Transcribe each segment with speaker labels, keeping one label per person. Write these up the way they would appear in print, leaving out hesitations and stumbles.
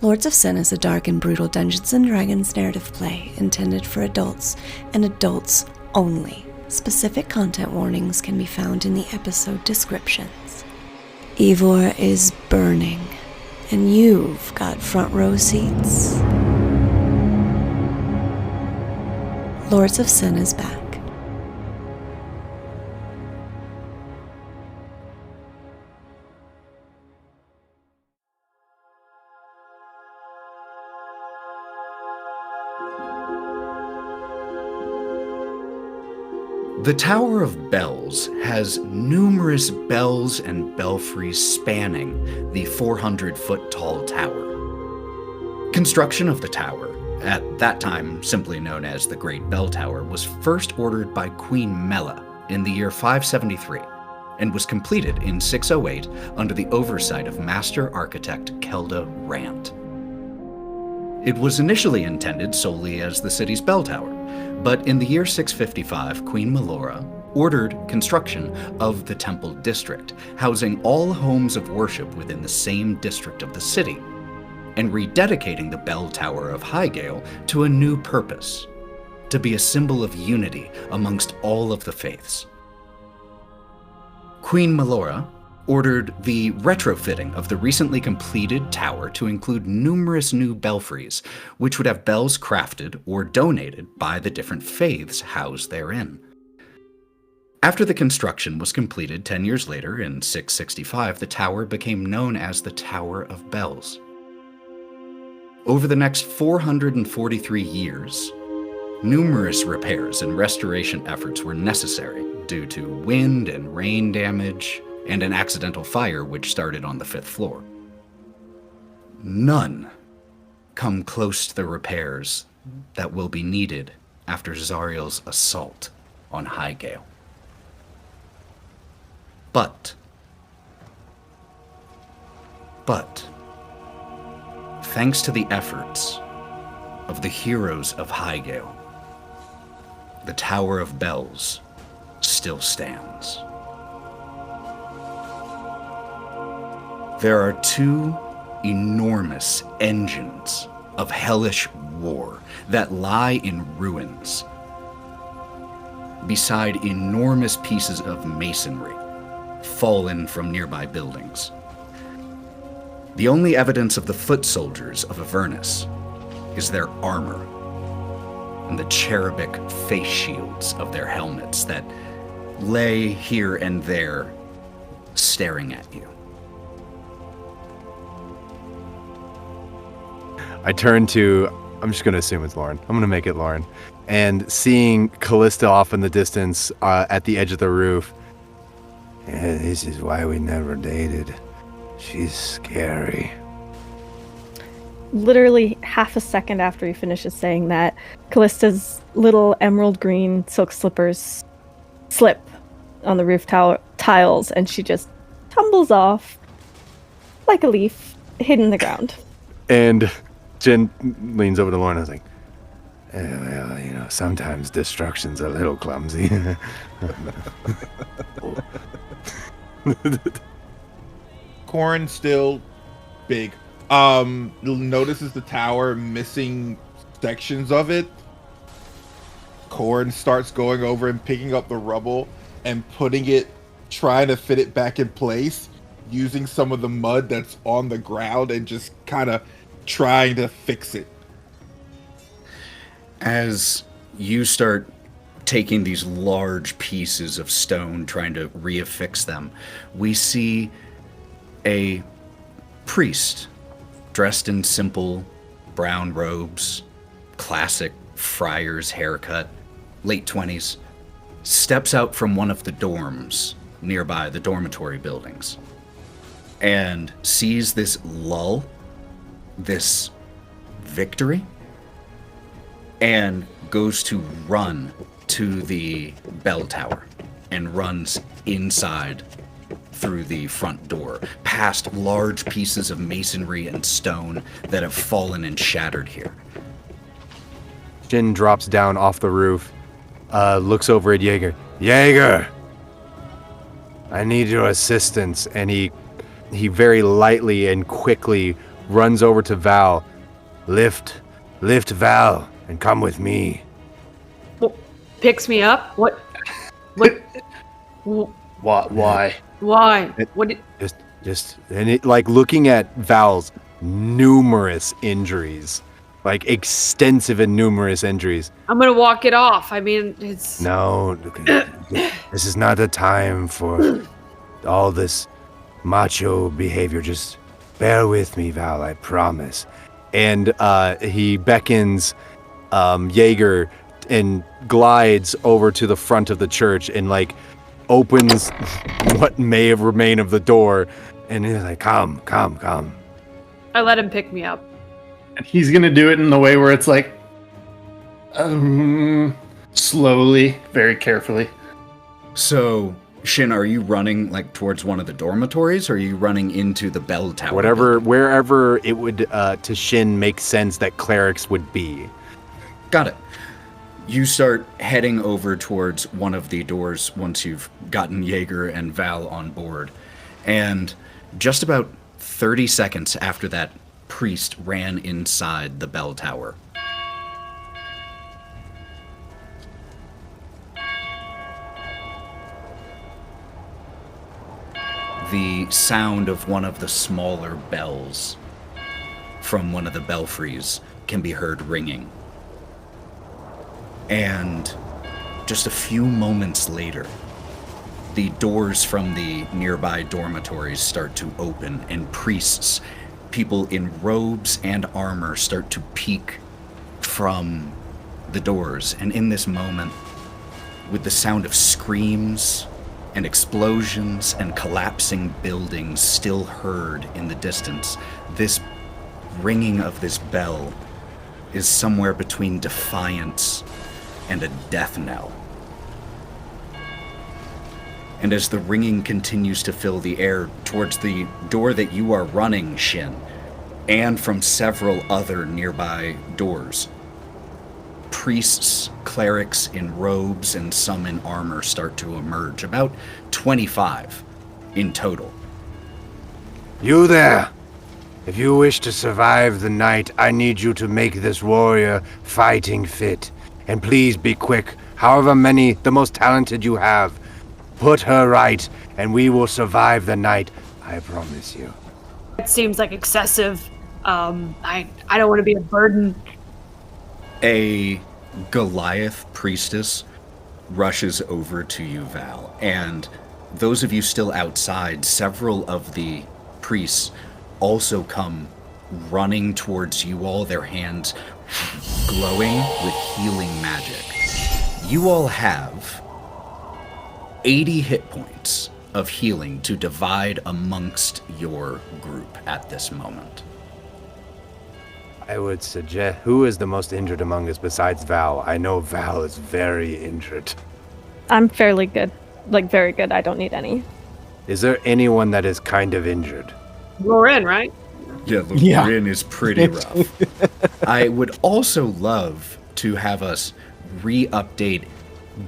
Speaker 1: Lords of Sin is a dark and brutal Dungeons & Dragons narrative play intended for adults and adults only. Specific content warnings can be found in the episode descriptions. Ivor is burning, and you've got front row seats. Lords of Sin is back.
Speaker 2: The Tower of Bells has numerous bells and belfries spanning the 400-foot-tall tower. Construction of the tower, at that time simply known as the Great Bell Tower, was first ordered by Queen Mela in the year 573 and was completed in 608 under the oversight of Master Architect Kelda Rant. It was initially intended solely as the city's bell tower, but in the year 655, Queen Melora ordered construction of the Temple District, housing all homes of worship within the same district of the city, and rededicating the bell tower of Highgale to a new purpose, to be a symbol of unity amongst all of the faiths. Queen Melora ordered the retrofitting of the recently completed tower to include numerous new belfries, which would have bells crafted or donated by the different faiths housed therein. After the construction was completed 10 years later, in 665, the tower became known as the Tower of Bells. Over the next 443 years, numerous repairs and restoration efforts were necessary due to wind and rain damage, and an accidental fire which started on the 5th floor. None come close to the repairs that will be needed after Zariel's assault on Highgale. But, thanks to the efforts of the heroes of Highgale, the Tower of Bells still stands. There are two enormous engines of hellish war that lie in ruins beside enormous pieces of masonry fallen from nearby buildings. The only evidence of the foot soldiers of Avernus is their armor and the cherubic face shields of their helmets that lay here and there staring at you.
Speaker 3: I turn to, I'm just going to assume it's Lorwryn. I'm going to make it Lorwryn. And seeing Kalista off in the distance at the edge of the roof.
Speaker 4: Yeah, this is why we never dated. She's scary.
Speaker 5: Literally half a second after he finishes saying that, Kalista's little emerald green silk slippers slip on the roof tiles, and she just tumbles off like a leaf hid in the ground.
Speaker 3: And Jen leans over to Lorwryn and is like,
Speaker 4: well, you know, sometimes destruction's a little clumsy.
Speaker 6: Korrin still big. Notices the tower missing sections of it. Korrin starts going over and picking up the rubble and putting it, trying to fit it back in place, using some of the mud that's on the ground and just kind of trying to fix it.
Speaker 2: As you start taking these large pieces of stone, trying to reaffix them, we see a priest dressed in simple brown robes, classic friar's haircut, late 20s, steps out from one of the dorms nearby, the dormitory buildings, and sees this lull, this victory, and goes to run to the bell tower and runs inside through the front door, past large pieces of masonry and stone that have fallen and shattered here.
Speaker 3: Shin drops down off the roof, looks over at Jaeger.
Speaker 4: Jaeger! I need your assistance.
Speaker 3: And he very lightly and quickly runs over to Val.
Speaker 4: Lift Val, and come with me.
Speaker 7: Picks me up? What?
Speaker 8: Why?
Speaker 7: Why? What?
Speaker 3: And it, like, looking at Val's numerous injuries, like extensive and numerous injuries.
Speaker 7: I'm gonna walk it off. I mean, it's...
Speaker 4: No, this is not the time for all this macho behavior. Just bear with me, Val, I promise.
Speaker 3: And he beckons Jaeger and glides over to the front of the church and, like, opens what may have remained of the door.
Speaker 4: And he's like, come.
Speaker 7: I let him pick me up.
Speaker 8: And he's gonna do it in the way where it's like, slowly, very carefully.
Speaker 2: So, Shin, are you running, like, towards one of the dormitories, or are you running into the bell tower?
Speaker 3: Wherever it would, to Shin, make sense that clerics would be.
Speaker 2: Got it. You start heading over towards one of the doors once you've gotten Jaeger and Val on board. And just about 30 seconds after that priest ran inside the bell tower, the sound of one of the smaller bells from one of the belfries can be heard ringing. And just a few moments later, the doors from the nearby dormitories start to open, and priests, people in robes and armor, start to peek from the doors. And in this moment, with the sound of screams and explosions and collapsing buildings still heard in the distance, this ringing of this bell is somewhere between defiance and a death knell. And as the ringing continues to fill the air towards the door that you are running, Shin, and from several other nearby doors, priests, clerics in robes, and some in armor start to emerge, about 25 in total.
Speaker 4: You there! If you wish to survive the night, I need you to make this warrior fighting fit. And please be quick, however many, the most talented you have. Put her right, and we will survive the night, I promise you.
Speaker 7: It seems like excessive. I don't want to be a burden.
Speaker 2: A Goliath priestess rushes over to you, Val, and those of you still outside, several of the priests also come running towards you all, their hands glowing with healing magic. You all have 80 hit points of healing to divide amongst your group at this moment.
Speaker 4: I would suggest, who is the most injured among us besides Val? I know Val is very injured.
Speaker 5: I'm fairly good. Like, very good. I don't need any.
Speaker 4: Is there anyone that is kind of injured?
Speaker 7: Lorwryn, right?
Speaker 2: Yeah, Lorwryn is pretty rough. I would also love to have us re-update,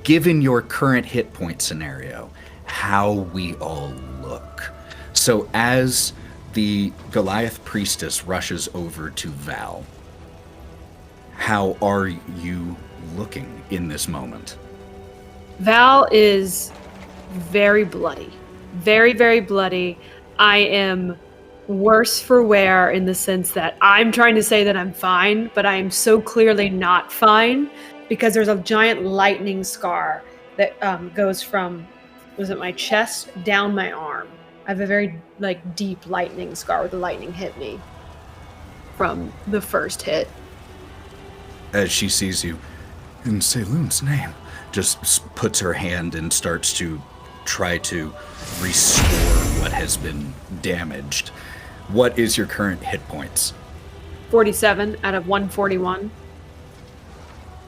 Speaker 2: given your current hit point scenario, how we all look. So as the Goliath priestess rushes over to Val, how are you looking in this moment?
Speaker 7: Val is very bloody. Very, very bloody. I am worse for wear in the sense that I'm trying to say that I'm fine, but I am so clearly not fine because there's a giant lightning scar that goes from, was it my chest, down my arm. I have a very, deep lightning scar where the lightning hit me from the first hit.
Speaker 2: As she sees you, in Saloon's name, just puts her hand and starts to try to restore what has been damaged. What is your current hit points?
Speaker 7: 47 out of 141.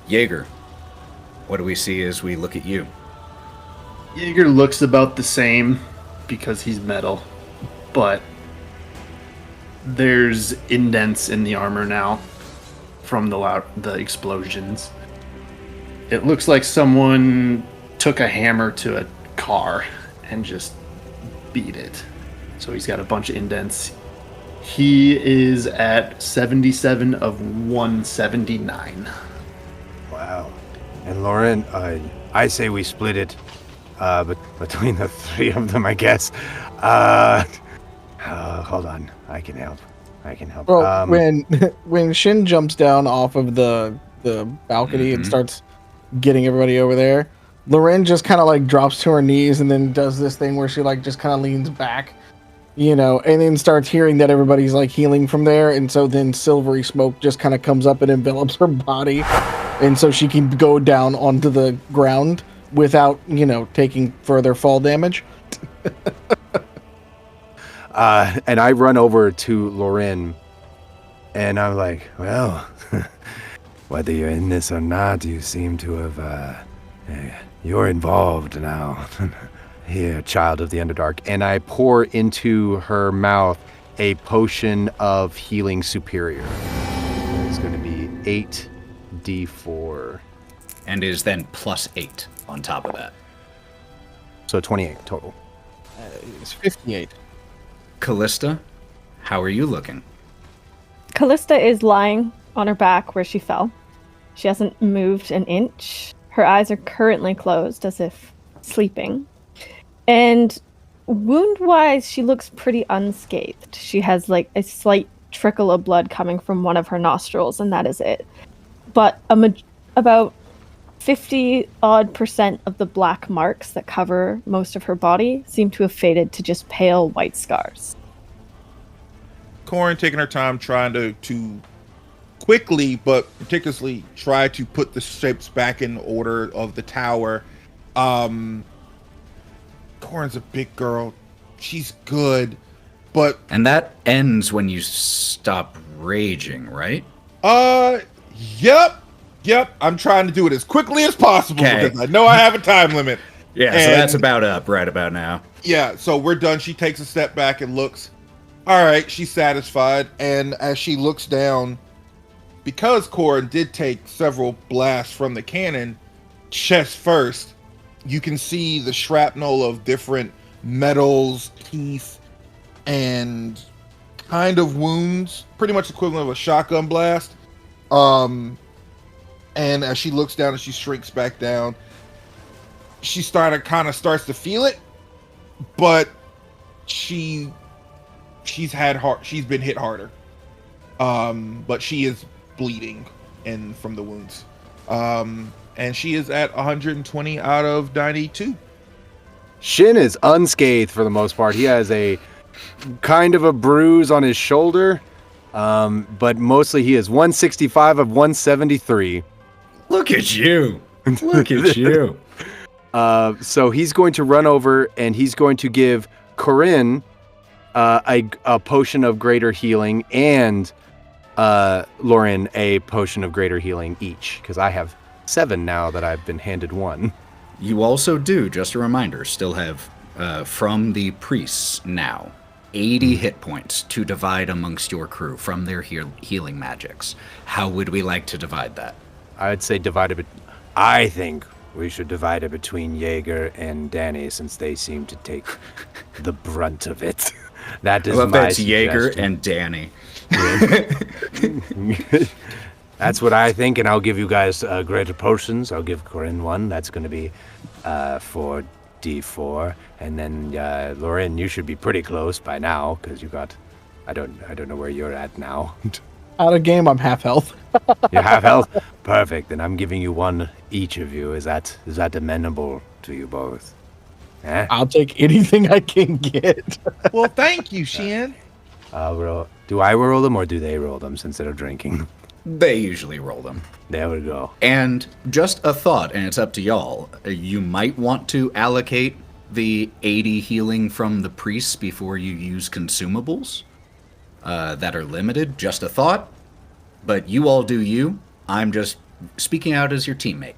Speaker 2: Jaeger, what do we see as we look at you?
Speaker 8: Jaeger looks about the same because he's metal, but there's indents in the armor now from the explosions. It looks like someone took a hammer to a car and just beat it. So he's got a bunch of indents. He is at 77 of 179.
Speaker 4: Wow. And Lorwryn, I say we split it between the three of them, I guess. Hold on. I can help.
Speaker 9: Well, when Shin jumps down off of the balcony and starts getting everybody over there, Lorwryn just kind of like drops to her knees and then does this thing where she like just kind of leans back, and then starts hearing that everybody's like healing from there, and so then silvery smoke just kind of comes up and envelops her body, and so she can go down onto the ground without taking further fall damage.
Speaker 3: And I run over to Lorwryn, and I'm like, well, whether you're in this or not, you seem to have, you're involved now. Here, child of the Underdark. And I pour into her mouth a potion of healing superior. It's going to be 8d4.
Speaker 2: And is then +8 on top of that.
Speaker 3: So 28 total.
Speaker 9: It's 58.
Speaker 2: Kalista, how are you looking?
Speaker 5: Kalista is lying on her back where she fell. She hasn't moved an inch. Her eyes are currently closed as if sleeping. And wound-wise, she looks pretty unscathed. She has like a slight trickle of blood coming from one of her nostrils, and that is it. But about 50-odd% of the black marks that cover most of her body seem to have faded to just pale white scars.
Speaker 6: Korrin taking her time trying to quickly, but meticulously try to put the shapes back in order of the tower. Korrin's a big girl. She's good, but...
Speaker 2: And that ends when you stop raging, right?
Speaker 6: Yep, I'm trying to do it as quickly as possible
Speaker 2: Okay.
Speaker 6: because I know I have a time limit.
Speaker 2: Yeah, so that's about up right about now.
Speaker 6: Yeah, so we're done. She takes a step back and looks. All right, she's satisfied. And as she looks down, because Korrin did take several blasts from the cannon, chest first, you can see the shrapnel of different metals, teeth, and kind of wounds, pretty much equivalent of a shotgun blast. And as she looks down and she shrinks back down, she starts to feel it, but she's been hit harder. But she is bleeding from the wounds. And she is at 120 out of 92.
Speaker 3: Shin is unscathed for the most part. He has a kind of a bruise on his shoulder, but mostly he is 165 of 173.
Speaker 2: Look at you. Look at you.
Speaker 3: So he's going to run over and he's going to give Korrin a potion of greater healing and Lorwryn a potion of greater healing each, because I have 7 now that I've been handed 1.
Speaker 2: You also do, just a reminder, still have, from the priests now, 80 hit points to divide amongst your crew from their healing magics. How would we like to divide that?
Speaker 3: I'd say divide it. I think we should divide it between Jaeger and Danny, since they seem to take the brunt of it. That is
Speaker 2: I love
Speaker 3: my
Speaker 2: that it's Jaeger
Speaker 3: suggestion.
Speaker 2: and Danny.
Speaker 4: That's what I think, and I'll give you guys greater potions. I'll give Korrin 1. That's going to be 4d4, and then Lorwryn, you should be pretty close by now because you got. I don't know where you're at now.
Speaker 9: Out of game, I'm half health.
Speaker 4: You're half health. Perfect. Then I'm giving you 1 each of you. Is that amenable to you both? Eh?
Speaker 9: I'll take anything I can get.
Speaker 6: Well, thank you, Shin.
Speaker 4: Do I roll them or do they roll them since they're drinking?
Speaker 2: They usually roll them.
Speaker 4: There we go.
Speaker 2: And just a thought, and it's up to y'all. You might want to allocate the 80 healing from the priests before you use consumables that are limited. Just a thought. But you all do you. I'm just speaking out as your teammate.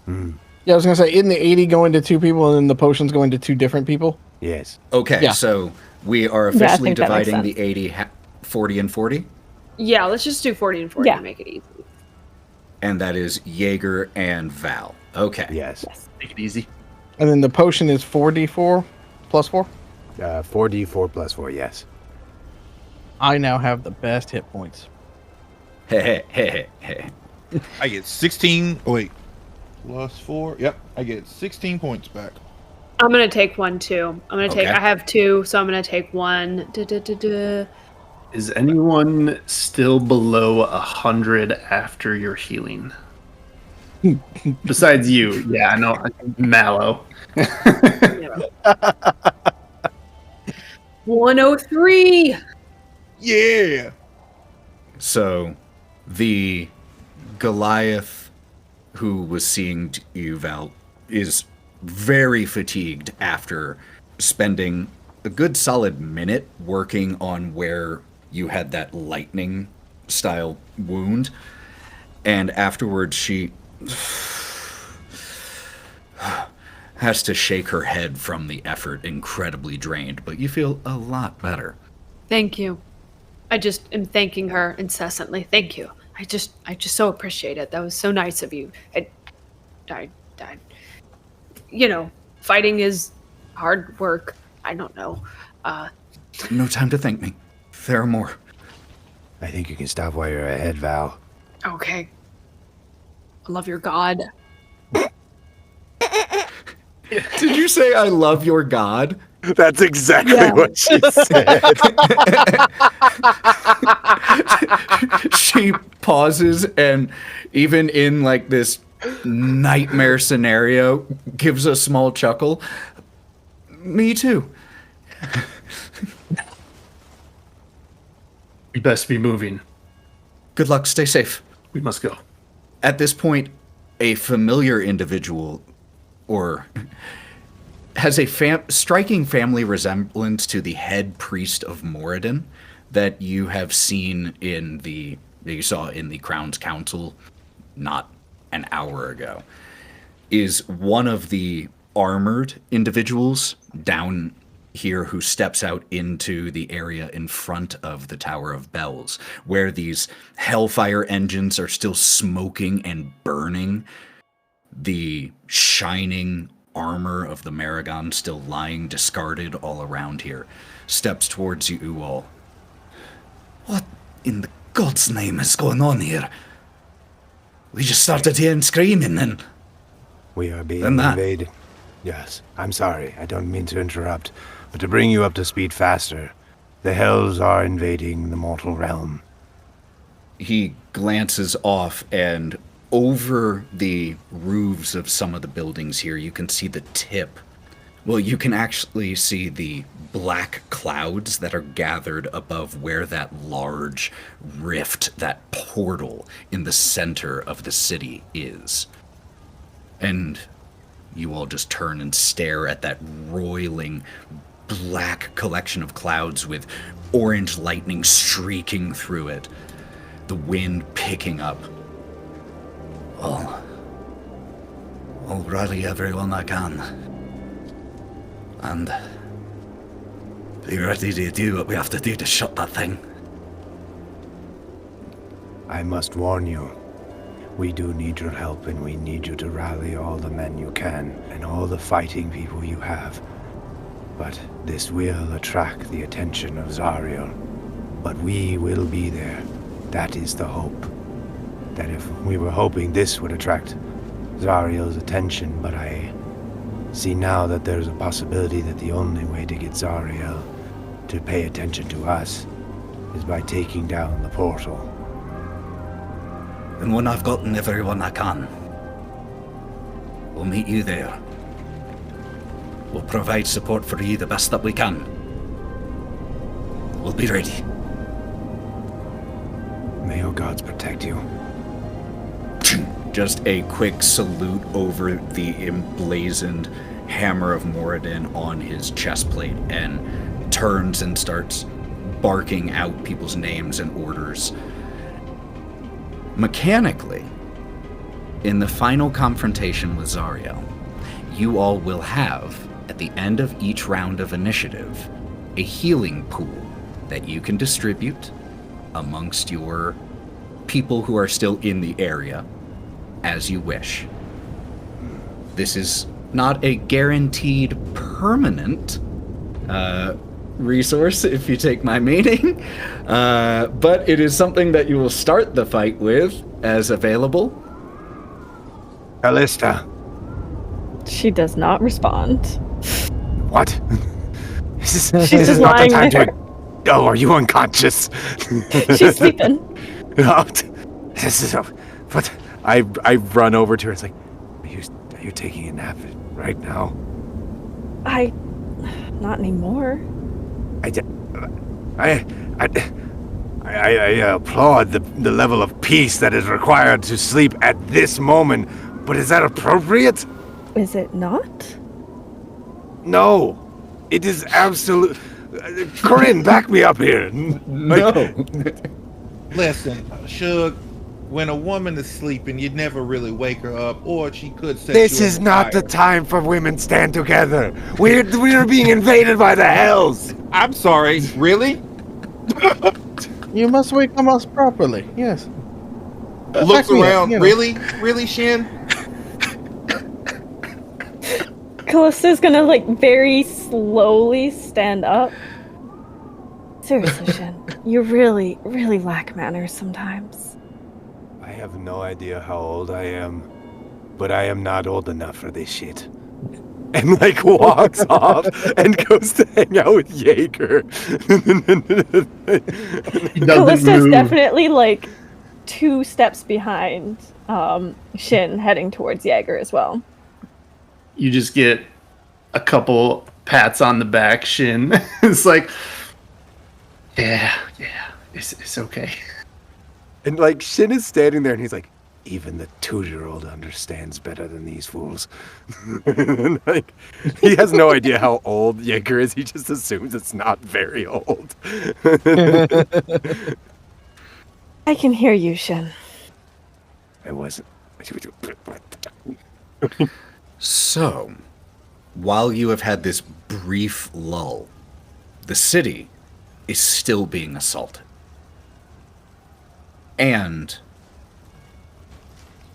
Speaker 9: Yeah, I was going to say, isn't the 80 going to 2 people and then the potion's going to 2 different people?
Speaker 4: Yes.
Speaker 2: Okay,
Speaker 9: Yeah.
Speaker 2: so we are
Speaker 5: I
Speaker 2: officially
Speaker 5: think that makes
Speaker 2: dividing
Speaker 5: sense.
Speaker 2: the 80, 40 and 40.
Speaker 7: Yeah, let's just do 40 and 40
Speaker 5: Yeah.
Speaker 7: to make it easy.
Speaker 2: And that is Jaeger and Val. Okay.
Speaker 4: Yes.
Speaker 8: Make it easy.
Speaker 9: And then the potion is 4d4 plus 4?
Speaker 4: 4d4 plus 4, yes.
Speaker 9: I now have the best hit points.
Speaker 2: Hey, hey, hey, hey.
Speaker 6: I get 16. Oh, wait. Plus 4. Yep. I get 16 points back.
Speaker 7: I'm going to take one, too.
Speaker 2: Okay.
Speaker 7: I have 2, so I'm going to take 1.
Speaker 8: Is anyone still below 100 after your healing? Besides you. Yeah, I know. Mallow.
Speaker 7: 103.
Speaker 6: Yeah.
Speaker 2: So, the Goliath who was seeing you, Val, is very fatigued after spending a good solid minute working on where you had that lightning style wound. And afterwards she has to shake her head from the effort, incredibly drained, but you feel a lot better.
Speaker 7: Thank you. I just am thanking her incessantly. Thank you. I just so appreciate it. That was so nice of you. I you know, fighting is hard work. I don't know.
Speaker 2: No time to thank me. There are more.
Speaker 4: I think you can stop while you're ahead, Val.
Speaker 7: Okay. I love your god.
Speaker 2: Did you say I love your god?
Speaker 3: That's exactly what she said.
Speaker 2: She pauses and even in like this nightmare scenario gives a small chuckle. Me too.
Speaker 8: We best be moving.
Speaker 2: Good luck, stay safe.
Speaker 8: We must go.
Speaker 2: At this point, a familiar individual or has a striking family resemblance to the head priest of Moradin that you have seen that you saw in the Crown's Council not an hour ago, is one of the armored individuals down here who steps out into the area in front of the Tower of Bells, where these hellfire engines are still smoking and burning, the shining armor of the Maragon still lying discarded all around here, steps towards you all. What in the God's name is going on here? We just started hearing screaming and...
Speaker 4: We are being invaded. Yes, I'm sorry. I don't mean to interrupt, but to bring you up to speed faster, the Hells are invading the mortal realm.
Speaker 2: He glances off, and over the roofs of some of the buildings here, you can see the tip. Well, you can actually see the black clouds that are gathered above where that large rift, that portal in the center of the city is. And you all just turn and stare at that roiling black collection of clouds with orange lightning streaking through it, the wind picking up. I'll rally everyone I can, and be ready to do what we have to do to shut that thing.
Speaker 4: I must warn you, we do need your help, and we need you to rally all the men you can, and all the fighting people you have. But this will attract the attention of Zariel. But we will be there. That is the hope. That if we were hoping this would attract Zariel's attention, but I see now that there's a possibility that the only way to get Zariel to pay attention to us is by taking down the portal.
Speaker 2: And when I've gotten everyone I can, we'll meet you there. We'll provide support for you the best that we can. We'll be ready.
Speaker 4: May your gods protect you.
Speaker 2: Just a quick salute over the emblazoned hammer of Moradin on his chest plate, and turns and starts barking out people's names and orders. Mechanically, in the final confrontation with Zariel, you all will have, at the end of each round of initiative, a healing pool that you can distribute amongst your people who are still in the area as you wish. This is not a guaranteed permanent resource, if you take my meaning. But it is something that you will start the fight with as available.
Speaker 4: Kalista.
Speaker 5: She does not respond.
Speaker 4: What? This
Speaker 5: She's
Speaker 4: is
Speaker 5: just
Speaker 4: not the
Speaker 5: lying
Speaker 4: time
Speaker 5: there.
Speaker 4: to... Oh, are you unconscious?
Speaker 5: She's sleeping.
Speaker 4: This is... But
Speaker 3: I run over to her. It's like, are you taking a nap right now?
Speaker 5: Not anymore.
Speaker 4: I applaud the level of peace that is required to sleep at this moment, but is that appropriate?
Speaker 5: Is it not?
Speaker 4: No. It is absolute... Korrin, back me up here.
Speaker 2: No.
Speaker 6: Listen, Shug, when a woman is sleeping, you'd never really wake her up, or she could set
Speaker 4: This
Speaker 6: you
Speaker 4: is
Speaker 6: on
Speaker 4: not
Speaker 6: fire.
Speaker 4: the time for women stand together. We're being invaded by the hells.
Speaker 6: I'm sorry, really?
Speaker 9: You must wake them up properly. Yes.
Speaker 6: Looks
Speaker 9: Back me up,
Speaker 6: around.
Speaker 9: you know.
Speaker 6: Really, Shin?
Speaker 5: Kalista's gonna very slowly stand up. Seriously, Shin, you really, really lack manners sometimes.
Speaker 4: I have no idea how old I am, but I am not old enough for this shit.
Speaker 3: And walks off and goes to hang out with Jaeger.
Speaker 5: Kalista's definitely 2 steps behind Shin, heading towards Jaeger as well.
Speaker 8: You just get a couple pats on the back, Shin. It's like, yeah, it's okay.
Speaker 3: And Shin is standing there and he's like, even the 2-year-old understands better than these fools. He has no idea how old Jaeger is. He just assumes it's not very old.
Speaker 5: I can hear you, Shin.
Speaker 4: I wasn't.
Speaker 2: So, while you have had this brief lull, the city is still being assaulted. And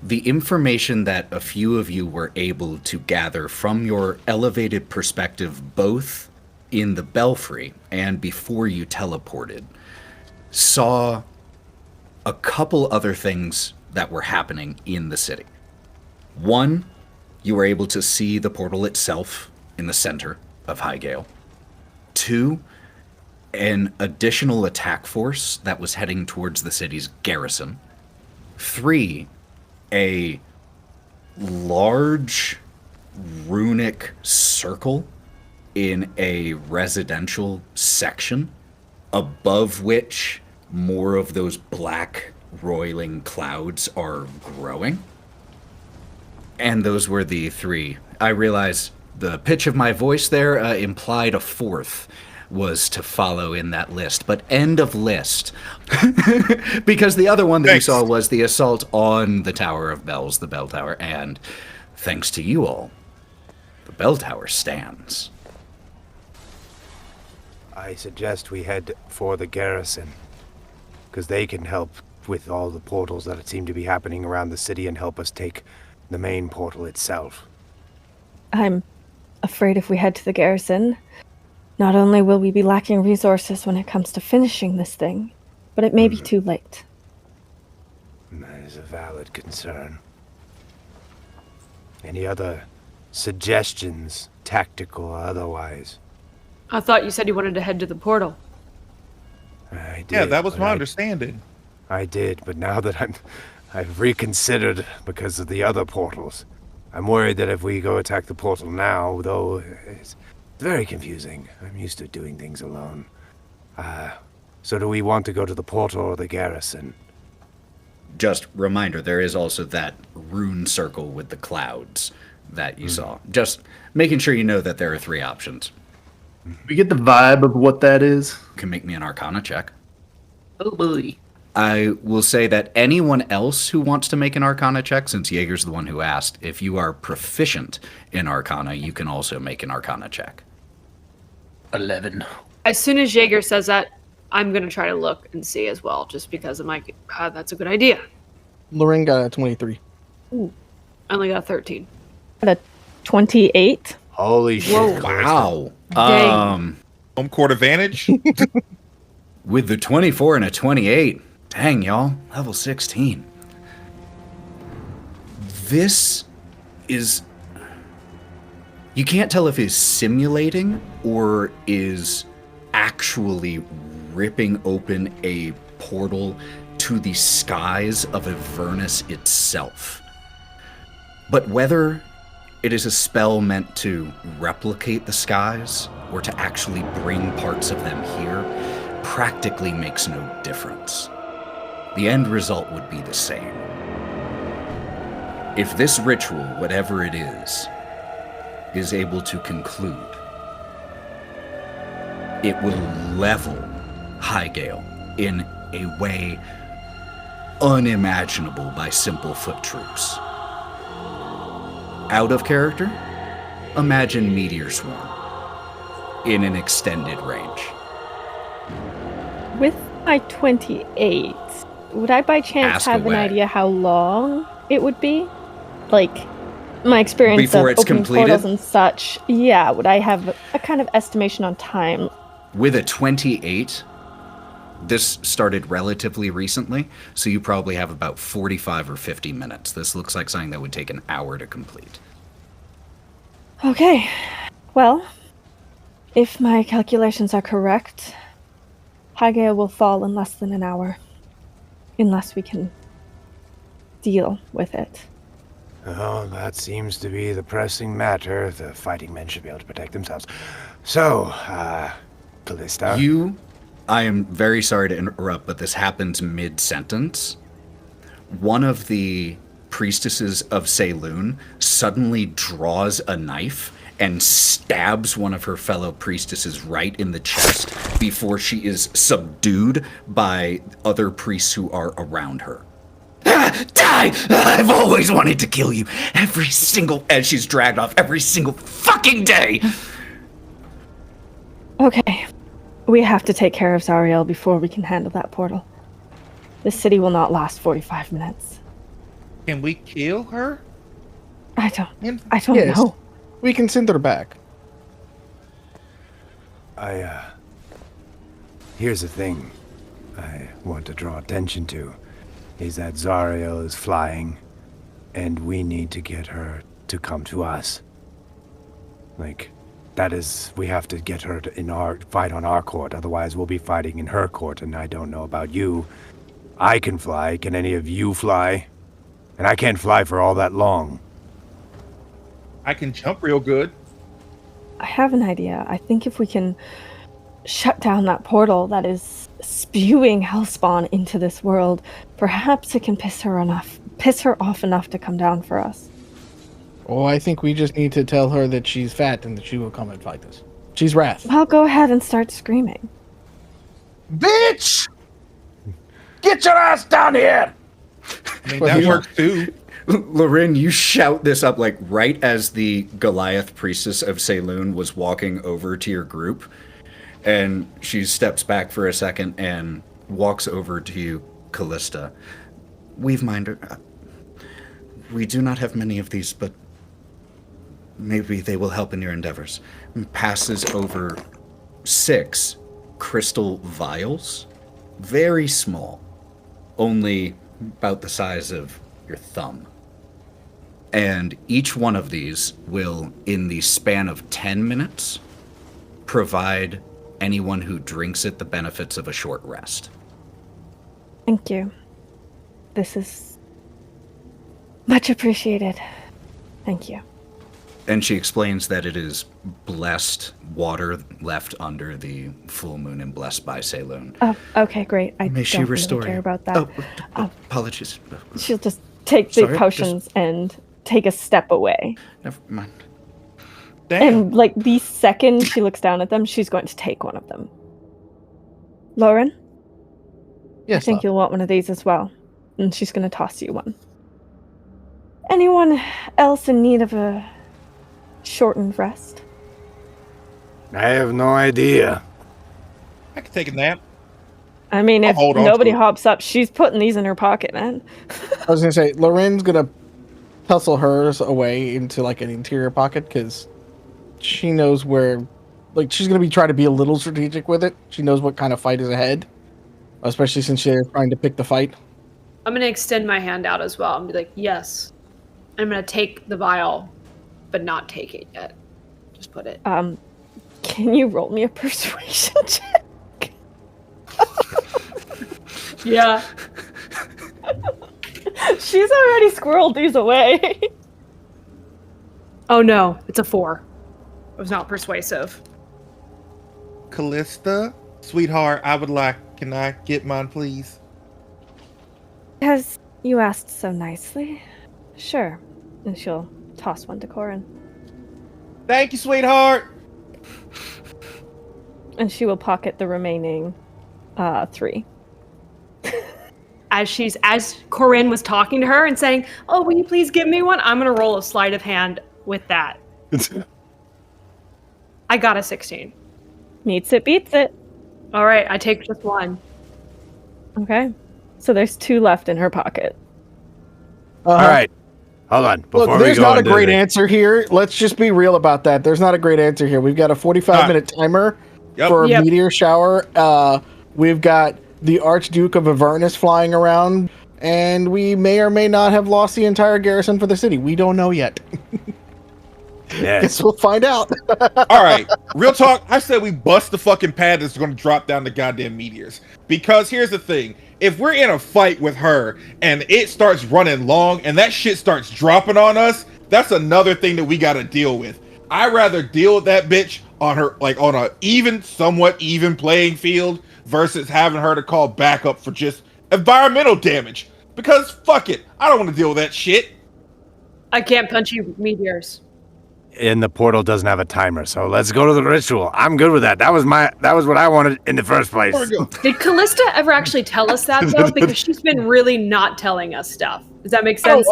Speaker 2: the information that a few of you were able to gather from your elevated perspective, both in the belfry and before you teleported, saw a couple other things that were happening in the city. One, you were able to see the portal itself in the center of Highgale. 2, an additional attack force that was heading towards the city's garrison. 3, a large runic circle in a residential section, above which more of those black roiling clouds are growing. And those were the 3. I realize the pitch of my voice there implied a 4th was to follow in that list, but end of list. Because the other one that you saw was the assault on the Tower of Bells, the bell tower, and thanks to you all, the bell tower stands.
Speaker 4: I suggest we head for the garrison, because they can help with all the portals that seem to be happening around the city and help us take the main portal itself.
Speaker 5: I'm afraid if we head to the garrison, not only will we be lacking resources when it comes to finishing this thing, but it may be too late.
Speaker 4: That is a valid concern. Any other suggestions, tactical or otherwise?
Speaker 7: I thought you said you wanted to head to the portal.
Speaker 4: I did.
Speaker 6: Yeah, that was
Speaker 4: but
Speaker 6: my understanding.
Speaker 4: I did, but now that I've reconsidered because of the other portals. I'm worried that if we go attack the portal now, though, it's very confusing. I'm used to doing things alone. So do we want to go to the portal or the garrison?
Speaker 2: Just reminder, there is also that rune circle with the clouds that you saw. Just making sure you know that there are 3 options.
Speaker 8: We get the vibe of what that is.
Speaker 2: You can make me an Arcana check.
Speaker 8: Oh boy.
Speaker 2: I will say that anyone else who wants to make an Arcana check, since Jaeger's the one who asked, if you are proficient in Arcana, you can also make an Arcana check.
Speaker 8: 11.
Speaker 7: As soon as Jaeger says that, I'm going to try to look and see as well, just because I'm like, that's a good idea.
Speaker 9: Lorwryn got a 23.
Speaker 7: Ooh, I only got a 13.
Speaker 5: At a 28.
Speaker 4: Holy shit.
Speaker 7: Whoa.
Speaker 2: Wow.
Speaker 7: Dang.
Speaker 6: Home court advantage.
Speaker 2: With the 24 and a 28. Dang, y'all. Level 16. This is... You can't tell if it's simulating or is actually ripping open a portal to the skies of Avernus itself. But whether it is a spell meant to replicate the skies or to actually bring parts of them here practically makes no difference. The end result would be the same. If this ritual, whatever it is able to conclude, it will level Highgale in a way unimaginable by simple foot troops. Out of character, imagine Meteor Swarm in an extended range.
Speaker 5: With my 28, would I by chance
Speaker 2: Ask
Speaker 5: have
Speaker 2: away.
Speaker 5: an idea how long it would be? Like, my experience
Speaker 2: Before
Speaker 5: of
Speaker 2: it's
Speaker 5: opening
Speaker 2: completed?
Speaker 5: portals and such. Yeah, would I have a kind of estimation on time?
Speaker 2: With a 28, this started relatively recently, so you probably have about 45 or 50 minutes. This looks like something that would take an hour to complete.
Speaker 5: Okay, well, if my calculations are correct, Highgale will fall in less than an hour. Unless we can deal with it.
Speaker 4: Oh, that seems to be the pressing matter. The fighting men should be able to protect themselves. So, Kalista.
Speaker 2: I am very sorry to interrupt, but this happens mid-sentence. One of the priestesses of Saloon suddenly draws a knife and stabs one of her fellow priestesses right in the chest before she is subdued by other priests who are around her. Die! I've always wanted to kill you. As she's dragged off every single fucking day.
Speaker 5: Okay, we have to take care of Zariel before we can handle that portal. This city will not last 45 minutes.
Speaker 6: Can we kill her?
Speaker 5: I don't
Speaker 9: Yes.
Speaker 5: know.
Speaker 9: We can send her back.
Speaker 4: Here's the thing I want to draw attention to, is that Zariel is flying, and we need to get her to come to us. We have to get her to fight on our court, otherwise we'll be fighting in her court, and I don't know about you. I can fly, can any of you fly? And I can't fly for all that long.
Speaker 6: I can jump real good.
Speaker 5: I have an idea. I think if we can shut down that portal that is spewing hellspawn into this world, perhaps it can piss her off enough to come down for us.
Speaker 9: Well, I think we just need to tell her that she's fat and that she will come and fight us. She's Wrath.
Speaker 5: Well, go ahead and start screaming.
Speaker 4: Bitch! Get your ass down here!
Speaker 6: I mean, that works too.
Speaker 2: Lorwryn, you shout this up right as the Goliath priestess of Saloon was walking over to your group, and she steps back for a second and walks over to you, Kalista. We've minded. We do not have many of these, but maybe they will help in your endeavors. And passes over 6 crystal vials, very small, only about the size of your thumb. And each one of these will, in the span of 10 minutes, provide anyone who drinks it the benefits of a short rest.
Speaker 5: Thank you. This is much appreciated. Thank you.
Speaker 2: And she explains that it is blessed water left under the full moon and blessed by Saloon.
Speaker 5: Oh, okay, great. I
Speaker 2: May she
Speaker 5: don't
Speaker 2: restore
Speaker 5: really care
Speaker 2: you.
Speaker 5: about that.
Speaker 2: Apologies.
Speaker 5: She'll just take the
Speaker 2: Sorry,
Speaker 5: potions and take a step away.
Speaker 2: Never mind.
Speaker 6: Damn.
Speaker 5: And the second she looks down at them, she's going to take one of them. Lorwryn,
Speaker 9: Yes,
Speaker 5: I think you'll want one of these as well. And she's going to toss you one. Anyone else in need of a shortened rest?
Speaker 4: I have no idea.
Speaker 6: I can take a nap.
Speaker 5: I mean, if
Speaker 6: hold on
Speaker 5: nobody
Speaker 6: to it.
Speaker 5: hops up, she's putting these in her pocket, man.
Speaker 9: I was gonna say, Lorraine's gonna tussle hers away into an interior pocket because she knows where like she's gonna be trying to be a little strategic with it. She knows what kind of fight is ahead, especially since they're trying to pick the fight.
Speaker 7: I'm going to extend my hand out as well and be like, yes. I'm going to take the vial, but not take it yet. Just put it.
Speaker 5: Can you roll me a persuasion check?
Speaker 7: Yeah.
Speaker 5: She's already squirreled these away.
Speaker 7: Oh no, it's a 4. It was not persuasive.
Speaker 6: Kalista, sweetheart, can I get mine, please?
Speaker 5: Because you asked so nicely. Sure. And she'll toss one to Korrin.
Speaker 6: Thank you, sweetheart.
Speaker 5: And she will pocket the remaining 3.
Speaker 7: As Korrin was talking to her and saying, "Oh, will you please give me one?" I'm gonna roll a sleight of hand with that. I got a 16.
Speaker 5: Meets it, beats it.
Speaker 7: All right, I take just one.
Speaker 5: Okay. So there's 2 left in her pocket.
Speaker 3: All right. Hold on. Before
Speaker 9: Look,
Speaker 3: we
Speaker 9: there's
Speaker 3: go
Speaker 9: not a
Speaker 3: into
Speaker 9: great
Speaker 3: the-
Speaker 9: answer here. Let's just be real about that. There's not a great answer here. We've got a 45-minute timer for a meteor shower. We've got the Archduke of Avernus flying around, and we may or may not have lost the entire garrison for the city. We don't know yet.
Speaker 3: Yes.
Speaker 9: Guess we'll find out.
Speaker 6: All right, real talk. I said we bust the fucking pad that's going to drop down the goddamn meteors. Because here's the thing. If we're in a fight with her and it starts running long and that shit starts dropping on us, that's another thing that we got to deal with. I'd rather deal with that bitch on her, like on a somewhat even playing field versus having her to call backup for just environmental damage. Because fuck it. I don't want to deal with that shit.
Speaker 7: I can't punch you meteors.
Speaker 3: And the portal doesn't have a timer, so let's go to the ritual. I'm good with that. That was what I wanted in the first place.
Speaker 7: Did Kalista ever actually tell us that though? Because she's been really not telling us stuff. Does that make sense?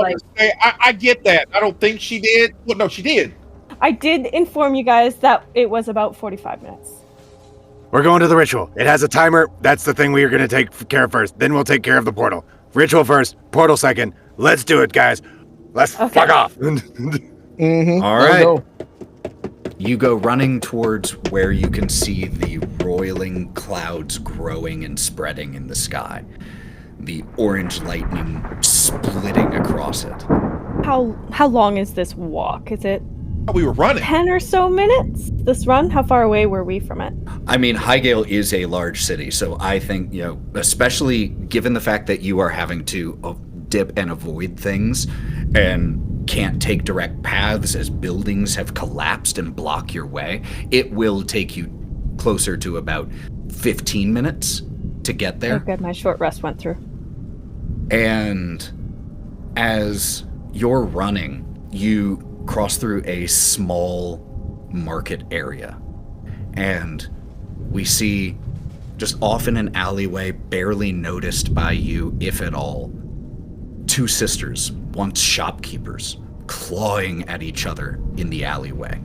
Speaker 6: I get that. I don't think she did. Well, no, she did.
Speaker 5: I did inform you guys that it was about 45 minutes.
Speaker 3: We're going to the ritual. It has a timer. That's the thing we are going to take care of first. Then we'll take care of the portal. Ritual first, portal second. Let's do it, guys. Let's fuck off.
Speaker 2: All right. You go running towards where you can see the roiling clouds growing and spreading in the sky. The orange lightning splitting across it.
Speaker 5: How long is this walk? Is it
Speaker 6: We were running.
Speaker 5: 10 or so minutes? This run? How far away were we from it?
Speaker 2: I mean, Highgale is a large city, so I think, especially given the fact that you are having to dip and avoid things and can't take direct paths as buildings have collapsed and block your way, it will take you closer to about 15 minutes to get there.
Speaker 5: Oh, good. My short rest went through.
Speaker 2: And as you're running, you cross through a small market area. And we see, just off in an alleyway, barely noticed by you, if at all, 2 sisters, once shopkeepers, clawing at each other in the alleyway.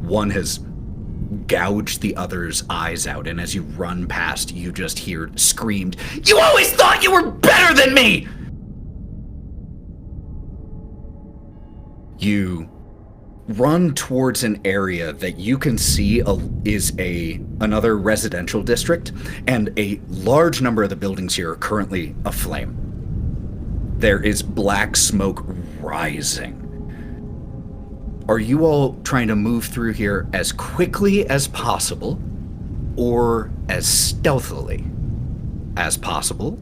Speaker 2: One has gouged the other's eyes out, and as you run past, you just hear screamed, "You always thought you were better than me!" You run towards an area that you can see is another residential district, and a large number of the buildings here are currently aflame. There is black smoke rising. Are you all trying to move through here as quickly as possible, or as stealthily as possible,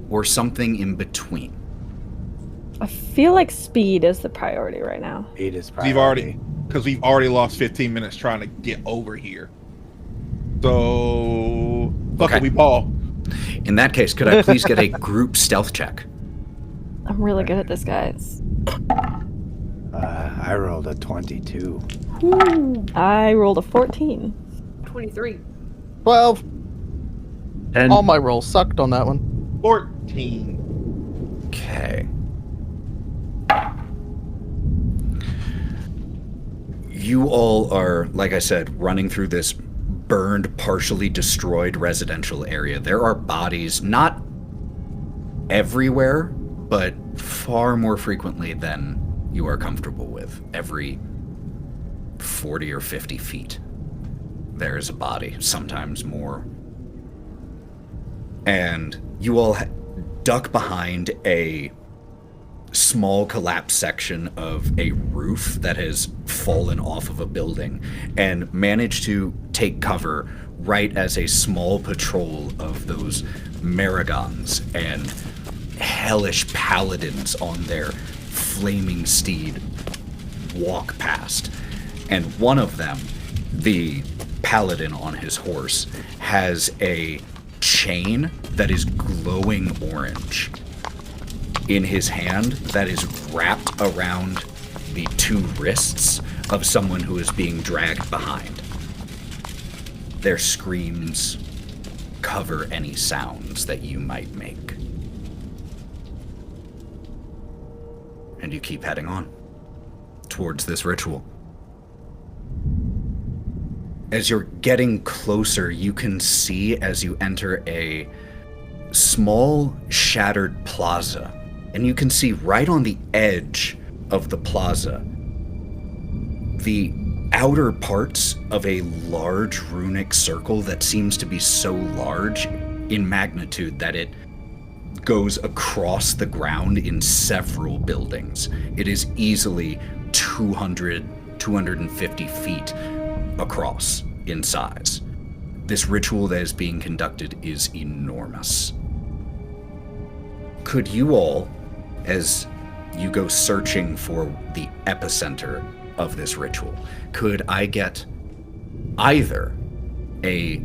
Speaker 2: or something in between?
Speaker 5: I feel like speed is the priority right now.
Speaker 3: Speed is priority.
Speaker 6: We've already lost 15 minutes trying to get over here. So, fuck it, we ball.
Speaker 2: In that case, could I please get a group stealth check?
Speaker 5: I'm really good at this, guys.
Speaker 3: I rolled a 22.
Speaker 5: I rolled a 14.
Speaker 7: 23.
Speaker 9: 12.
Speaker 8: And
Speaker 9: All my rolls sucked on that one.
Speaker 6: 14.
Speaker 2: Okay. You all are, like I said, running through this burned, partially destroyed residential area. There are bodies, not everywhere, but far more frequently than you are comfortable with, every 40 or 50 feet. there is a body, sometimes more. And you all duck behind a small collapsed section of a roof that has fallen off of a building and manage to take cover right as a small patrol of those Maragons and hellish paladins on their flaming steed walk past. And one of them, the paladin on his horse, has a chain that is glowing orange in his hand that is wrapped around the two wrists of someone who is being dragged behind. Their screams cover any sounds that you might make. And you keep heading on towards this ritual. As you're getting closer, you can see as you enter a small shattered plaza. And you can see right on the edge of the plaza, the outer parts of a large runic circle that seems to be so large in magnitude that it goes across the ground in several buildings. It is easily 250 feet across in size. This ritual that is being conducted is enormous. Could you all, as you go searching for the epicenter of this ritual, could I get either a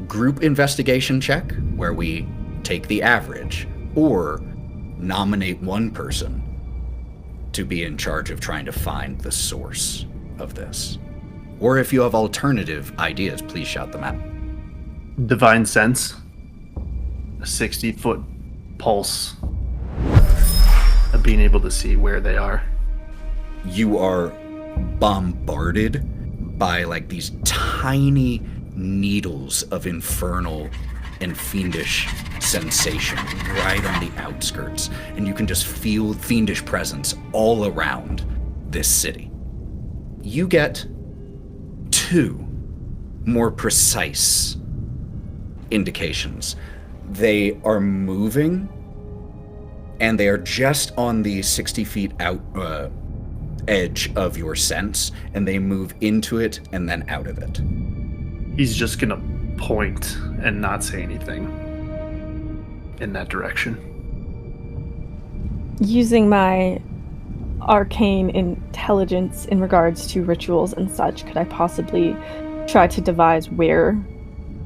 Speaker 2: group investigation check where we take the average, or nominate one person to be in charge of trying to find the source of this? Or if you have alternative ideas, please shout them out.
Speaker 8: Divine sense. A 60-foot pulse of being able to see where they are.
Speaker 2: You are bombarded by like these tiny needles of infernal and fiendish sensation right on the outskirts, and you can just feel fiendish presence all around this city. You get two more precise indications. They are moving, and they are just on the 60 feet out edge of your sense, and they move into it and then out of it.
Speaker 8: He's just gonna point and not say anything in that direction.
Speaker 5: Using my arcane intelligence in regards to rituals and such, could I possibly try to devise where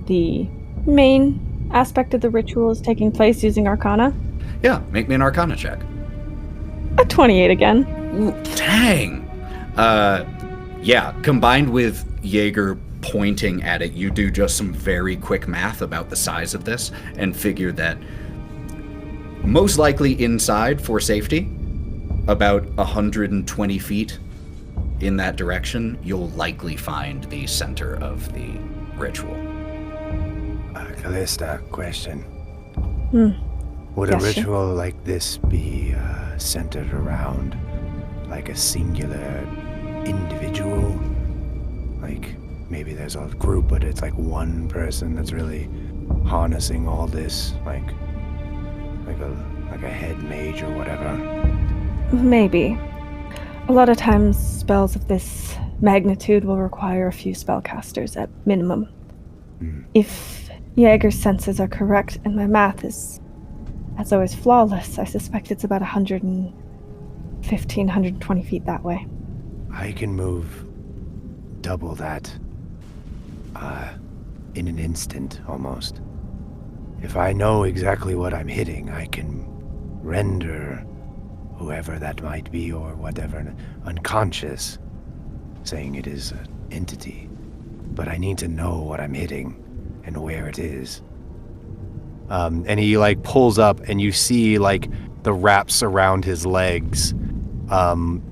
Speaker 5: the main aspect of the ritual is taking place using Arcana?
Speaker 2: Yeah, make me an Arcana check.
Speaker 5: A 28 again.
Speaker 2: Ooh, dang. Yeah, combined with Jaeger pointing at it, you do just some very quick math about the size of this and figure that most likely inside for safety, about 120 feet in that direction, you'll likely find the center of the ritual.
Speaker 4: Kalista, question. Would
Speaker 5: Yes,
Speaker 4: a
Speaker 5: Shin?
Speaker 4: ritual like this be centered around like a singular individual? Like maybe there's a group, but it's like one person that's really harnessing all this, like a head mage or whatever.
Speaker 5: Maybe. A lot of times, spells of this magnitude will require a few spellcasters at minimum. If Jaeger's senses are correct and my math is, as always, flawless, I suspect it's about 115, 120 feet that way.
Speaker 4: I can move double that in an instant, almost. If I know exactly what I'm hitting, I can render whoever that might be or whatever unconscious, saying it is an entity. But I need to know what I'm hitting and where it is.
Speaker 3: And he like pulls up, and you see like the wraps around his legs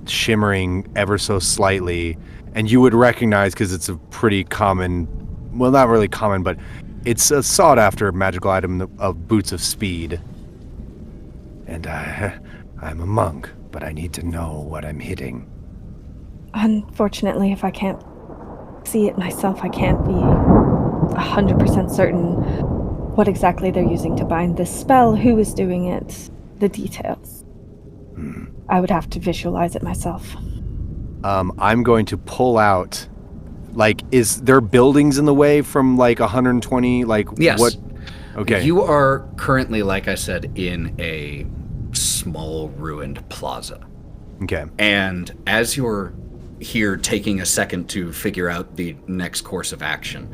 Speaker 3: shimmering ever so slightly, and you would recognize, because it's a pretty common, well, not really common, but it's a sought after magical item of Boots of Speed.
Speaker 4: And I'm a monk, but I need to know what I'm hitting.
Speaker 5: Unfortunately, if I can't see it myself. I can't be 100% certain what exactly they're using to bind this spell, who is doing it, the details. I would have to visualize it myself.
Speaker 3: I'm going to pull out, like, is there buildings in the way from, like, 120, like,
Speaker 2: Yes.
Speaker 3: what? Okay.
Speaker 2: You are currently, like I said, in a small ruined plaza.
Speaker 3: Okay.
Speaker 2: And as you're here taking a second to figure out the next course of action,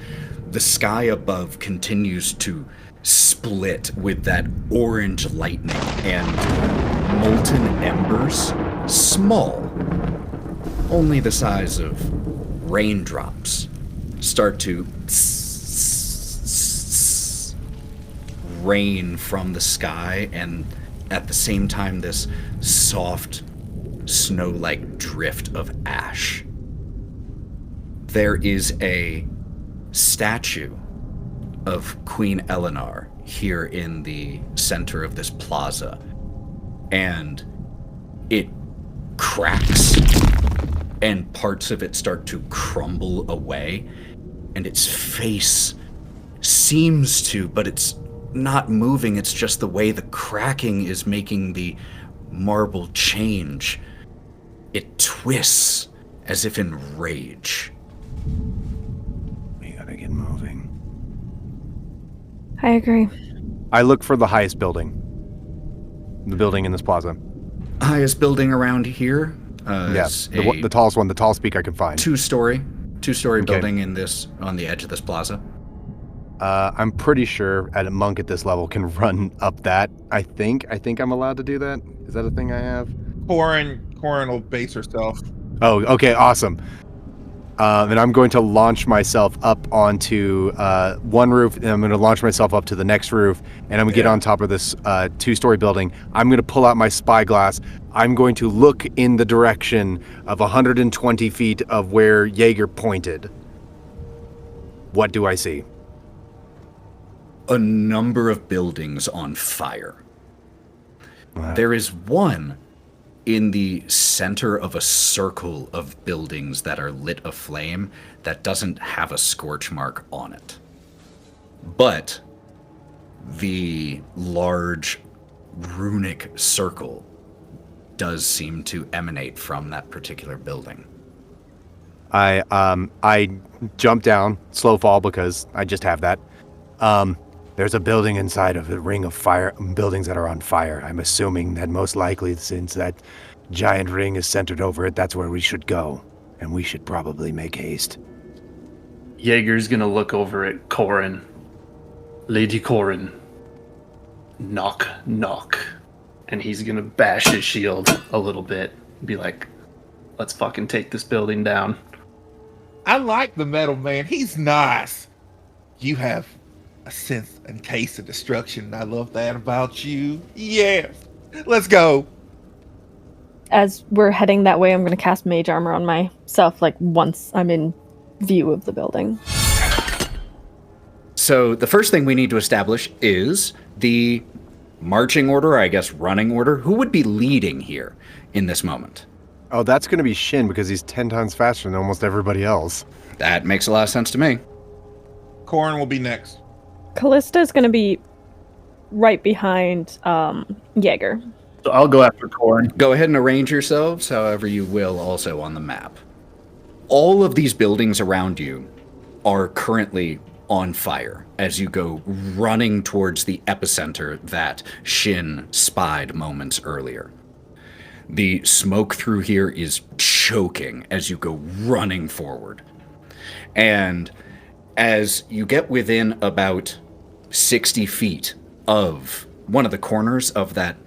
Speaker 2: the sky above continues to split with that orange lightning, and molten embers, small, only the size of raindrops, start to rain from the sky, and at the same time this soft snow-like drift of ash. There is a statue of Queen Eleanor here in the center of this plaza, and it cracks and parts of it start to crumble away, and its face seems to, but it's not moving. It's just the way the cracking is making the marble change. It twists as if in rage.
Speaker 4: We gotta get moving.
Speaker 5: I agree.
Speaker 3: I look for the highest building. The building in this plaza.
Speaker 2: Highest building around here.
Speaker 3: Yes, the tallest one, the tallest peak I can find.
Speaker 2: Two-story
Speaker 3: Okay.
Speaker 2: building in this, on the edge of this plaza.
Speaker 3: I'm pretty sure a monk at this level can run up that. I think I'm allowed to do that. Is that a thing I have?
Speaker 6: Korrin will base herself.
Speaker 3: Oh, okay, awesome. And I'm going to launch myself up onto one roof, and I'm going to launch myself up to the next roof, and I'm going to get on top of this two-story building. I'm going to pull out my spyglass. I'm going to look in the direction of 120 feet of where Jaeger pointed. What do I see?
Speaker 2: A number of buildings on fire.
Speaker 3: Wow.
Speaker 2: There is one in the center of a circle of buildings that are lit aflame that doesn't have a scorch mark on it. But the large runic circle does seem to emanate from that particular building.
Speaker 3: I jump down, slow fall, because I just have that.
Speaker 4: There's a building inside of a ring of fire, buildings that are on fire. I'm assuming that most likely, since that giant ring is centered over it, that's where we should go. And we should probably make haste.
Speaker 8: Jaeger's gonna look over at Korrin. Lady Korrin. Knock, knock. And he's gonna bash his shield a little bit. Be like, let's fucking take this building down.
Speaker 6: I like the metal man. He's nice. You have a sense and taste of destruction. I love that about you. Yes. Let's go.
Speaker 5: As we're heading that way, I'm going to cast Mage Armor on myself, like, once I'm in view of the building.
Speaker 2: So the first thing we need to establish is the marching order, or I guess running order. Who would be leading here in this moment?
Speaker 3: Oh, that's going to be Shin, because he's 10 times faster than almost everybody else.
Speaker 2: That makes a lot of sense to me.
Speaker 6: Korrin will be next.
Speaker 5: Kalista is going to be right behind Jaeger.
Speaker 8: So I'll go after Korrin.
Speaker 2: Go ahead and arrange yourselves however you will also on the map. All of these buildings around you are currently on fire as you go running towards the epicenter that Shin spied moments earlier. The smoke through here is choking as you go running forward. And as you get within about 60 feet of one of the corners of that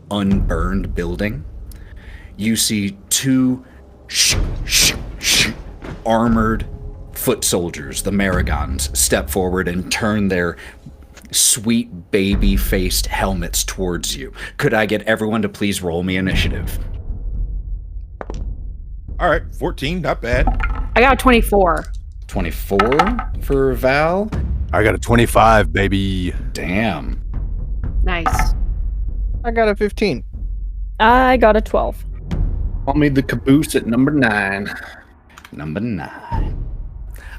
Speaker 2: unburned building, you see two armored foot soldiers, the Maragons, step forward and turn their sweet baby-faced helmets towards you. Could I get everyone to please roll me initiative?
Speaker 6: All right, 14, not bad.
Speaker 7: I got a 24.
Speaker 2: 24 for Val?
Speaker 3: I got a 25, baby.
Speaker 2: Damn.
Speaker 7: Nice.
Speaker 9: I got a 15.
Speaker 5: I got a 12.
Speaker 8: Call me the caboose at number 9.
Speaker 2: Number 9.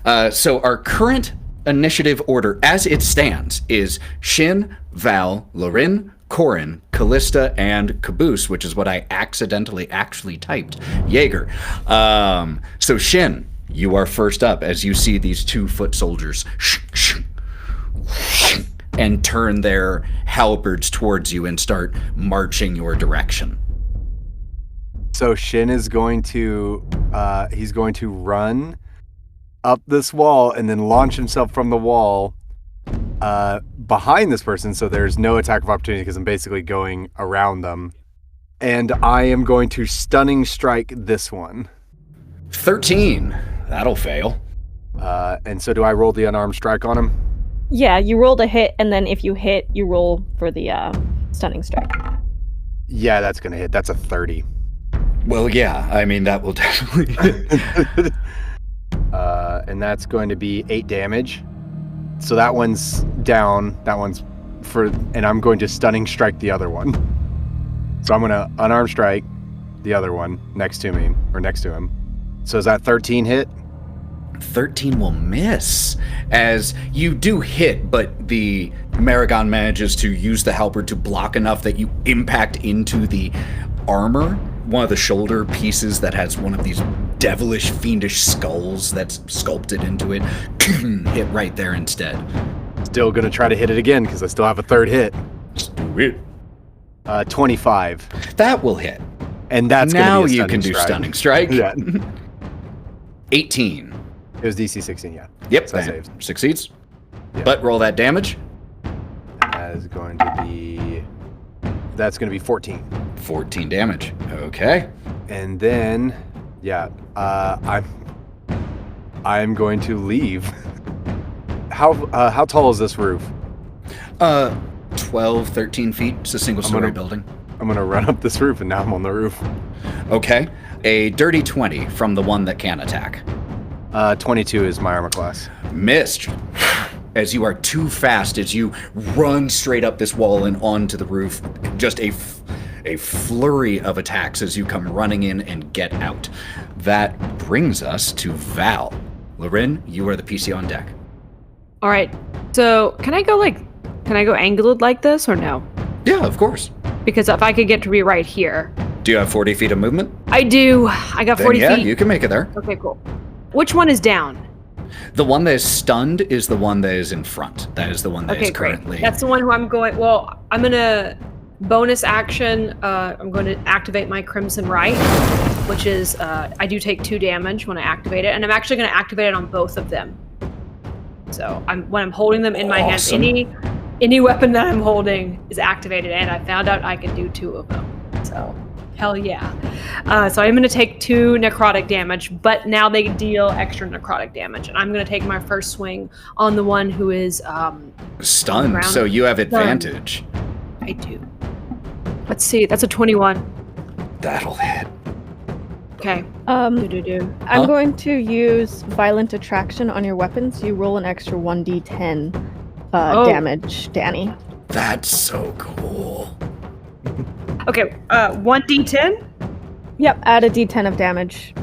Speaker 2: So our current initiative order, as it stands, is Shin, Val, Lorwryn, Korrin, Kalista, and Caboose, which is what I accidentally actually typed. Jaeger. So Shin, you are first up as you see these 2 foot soldiers and turn their halberds towards you and start marching your direction.
Speaker 3: So Shin is going to he's going to run up this wall and then launch himself from the wall behind this person, so there's no attack of opportunity because I'm basically going around them. And I am going to stunning strike this one.
Speaker 2: 13. That'll fail.
Speaker 3: And so do I roll the unarmed strike on him?
Speaker 5: Yeah, you rolled a hit, and then if you hit, you roll for the stunning strike.
Speaker 3: Yeah, that's going to hit. That's a 30.
Speaker 2: Well, yeah, I mean, that will definitely hit.
Speaker 3: And that's going to be 8 damage. So that one's down. That one's and I'm going to stunning strike the other one. So I'm going to unarmed strike the other one next to me, or next to him. So is that 13 hit?
Speaker 2: 13 will miss, as you do hit, but the Maragon manages to use the halberd to block enough that you impact into the armor, one of the shoulder pieces that has one of these devilish, fiendish skulls that's sculpted into it. Hit right there instead.
Speaker 3: Still going to try to hit it again because I still have a third hit.
Speaker 2: Just do it.
Speaker 3: 25.
Speaker 2: That will hit.
Speaker 3: And that's
Speaker 2: now
Speaker 3: going to be a
Speaker 2: you can do
Speaker 3: strike.
Speaker 2: stunning strike.
Speaker 3: Yeah.
Speaker 2: 18.
Speaker 3: It was DC 16, yeah.
Speaker 2: Yep,
Speaker 3: So that
Speaker 2: that
Speaker 3: saves.
Speaker 2: succeeds.
Speaker 3: Yeah.
Speaker 2: But roll that damage.
Speaker 3: That's going to be 14.
Speaker 2: 14 damage. Okay.
Speaker 3: And then, yeah, I'm going to leave. How tall is this roof?
Speaker 2: 12, 13 feet. It's a single-story building.
Speaker 3: I'm gonna run up this roof, and now I'm on the roof.
Speaker 2: Okay. A dirty 20 from the one that can attack.
Speaker 3: 22 is my armor class.
Speaker 2: Missed. As you are too fast, as you run straight up this wall and onto the roof, just a flurry of attacks as you come running in and get out. That brings us to Val. Lorwryn, you are the PC on deck.
Speaker 7: All right. So can I go angled like this or no?
Speaker 2: Yeah, of course.
Speaker 7: Because if I could get to be right here.
Speaker 2: Do you have 40 feet of movement?
Speaker 7: I do. I got 40
Speaker 2: then,
Speaker 7: feet.
Speaker 2: Yeah, you can make it there.
Speaker 7: Okay, cool. Which one is down?
Speaker 2: The one that is stunned is the one that is in front. That is the one that is currently...
Speaker 7: Great. That's the one who I'm going... Well, I'm going to... Bonus action, I'm going to activate my Crimson Right, which is... I do take 2 damage when I activate it, and I'm actually going to activate it on both of them. So when I'm holding them in my hands, any weapon that I'm holding is activated, and I found out I can do 2 of them. So, hell yeah. So I'm going to take 2 necrotic damage, but now they deal extra necrotic damage. And I'm going to take my first swing on the one who is
Speaker 2: stunned, so you have advantage.
Speaker 7: I do. Let's see, that's a 21.
Speaker 2: That'll hit.
Speaker 7: Okay.
Speaker 5: I'm going to use Violent Attraction on your weapons. You roll an extra 1d10 damage, Danny.
Speaker 2: That's so cool.
Speaker 7: Okay, 1d10?
Speaker 5: Yep, add a d10 of damage.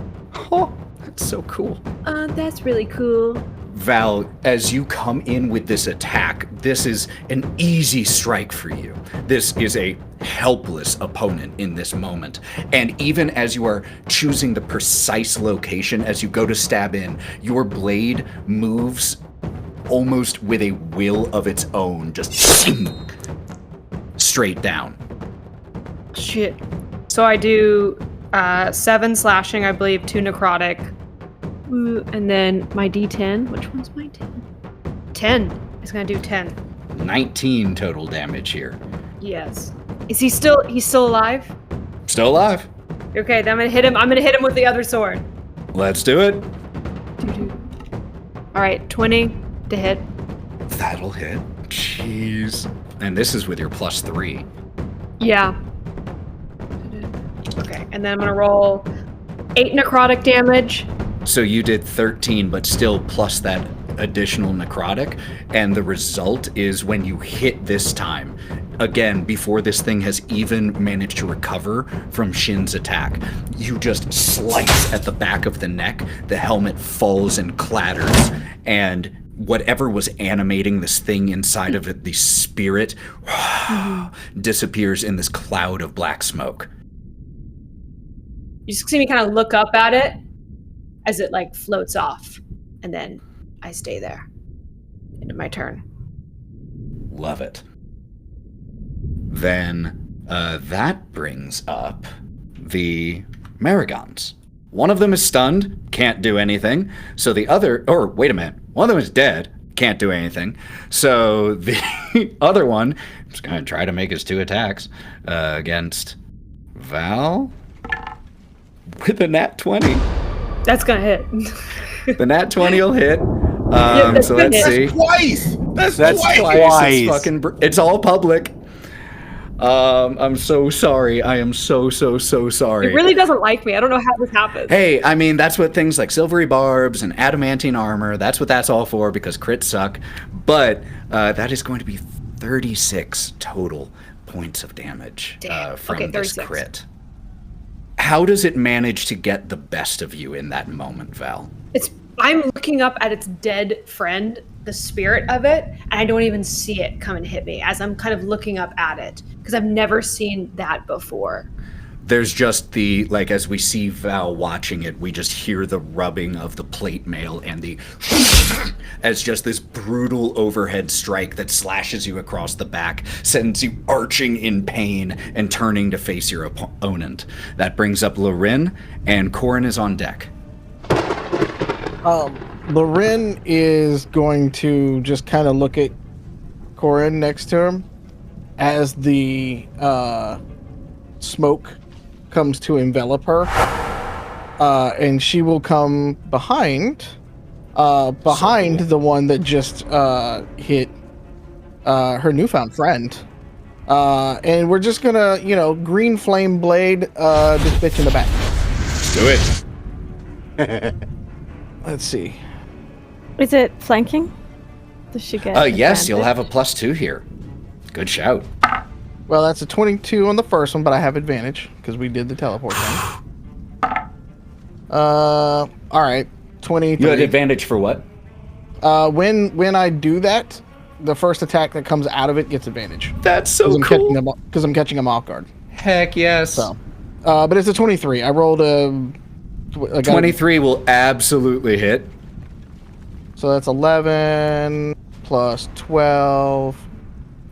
Speaker 2: Oh, that's so cool.
Speaker 7: That's really cool.
Speaker 2: Val, as you come in with this attack, this is an easy strike for you. This is a helpless opponent in this moment. And even as you are choosing the precise location, as you go to stab in, your blade moves almost with a will of its own, just straight down.
Speaker 7: Shit. So I do 7 slashing, I believe, 2 necrotic. And then my d10. Which one's my 10? 10. It's gonna do 10.
Speaker 2: 19 total damage here.
Speaker 7: Yes. Is he's still alive?
Speaker 2: Still alive.
Speaker 7: Okay, then I'm gonna hit him. I'm gonna hit him with the other sword.
Speaker 2: Let's do it.
Speaker 7: All right, 20 to hit.
Speaker 2: That'll hit. Jeez. And this is with your +3.
Speaker 7: Yeah. Okay, and then I'm gonna roll 8 necrotic damage.
Speaker 2: So you did 13, but still plus that additional necrotic. And the result is when you hit this time, again, before this thing has even managed to recover from Shin's attack, you just slice at the back of the neck. The helmet falls and clatters, and whatever was animating this thing inside of it, the spirit, disappears in this cloud of black smoke.
Speaker 7: You just see me kind of look up at it as it like floats off, and then I stay there. Into my turn.
Speaker 2: Love it. Then that brings up the Marigons. One of them is stunned, can't do anything. So the other, or wait a minute, one of them is dead, can't do anything. So the other one is going to try to make his 2 attacks against Val with a nat 20.
Speaker 7: That's gonna hit.
Speaker 2: The nat 20 will hit. So let's see.
Speaker 6: Twice! That's
Speaker 2: Twice. It's all public. I'm so sorry. I am so sorry.
Speaker 7: It really doesn't like me. I don't know how this happens.
Speaker 2: Hey, I mean, that's what things like silvery barbs and adamantine armor, that's what that's all for, because crits suck. But that is going to be 36 total points of damage from this crit. How does it manage to get the best of you in that moment, Val?
Speaker 7: I'm looking up at its dead friend, the spirit of it, and I don't even see it come and hit me as I'm kind of looking up at it, because I've never seen that before.
Speaker 2: There's just as we see Val watching it, we just hear the rubbing of the plate mail and the as just this brutal overhead strike that slashes you across the back, sends you arching in pain and turning to face your opponent. That brings up Lorwryn, and Korrin is on deck.
Speaker 9: Lorwryn is going to just kind of look at Korrin next to him as the smoke comes to envelop her, and she will come behind the one that just hit her newfound friend, and we're just gonna green flame blade this bitch in the back.
Speaker 2: Do it.
Speaker 9: Let's see.
Speaker 5: Is it flanking? Does she get
Speaker 2: yes,
Speaker 5: advantage?
Speaker 2: you'll have a +2 here. Good shout.
Speaker 9: Well, that's a 22 on the first one, but I have advantage because we did the teleport thing. All right, 23.
Speaker 2: You had advantage for what?
Speaker 9: When I do that, the first attack that comes out of it gets advantage.
Speaker 2: That's so cool.
Speaker 9: Because I'm catching him off guard.
Speaker 2: Heck yes.
Speaker 9: So, but it's a 23. I rolled a
Speaker 2: 23 will absolutely hit.
Speaker 9: So that's 11 plus 12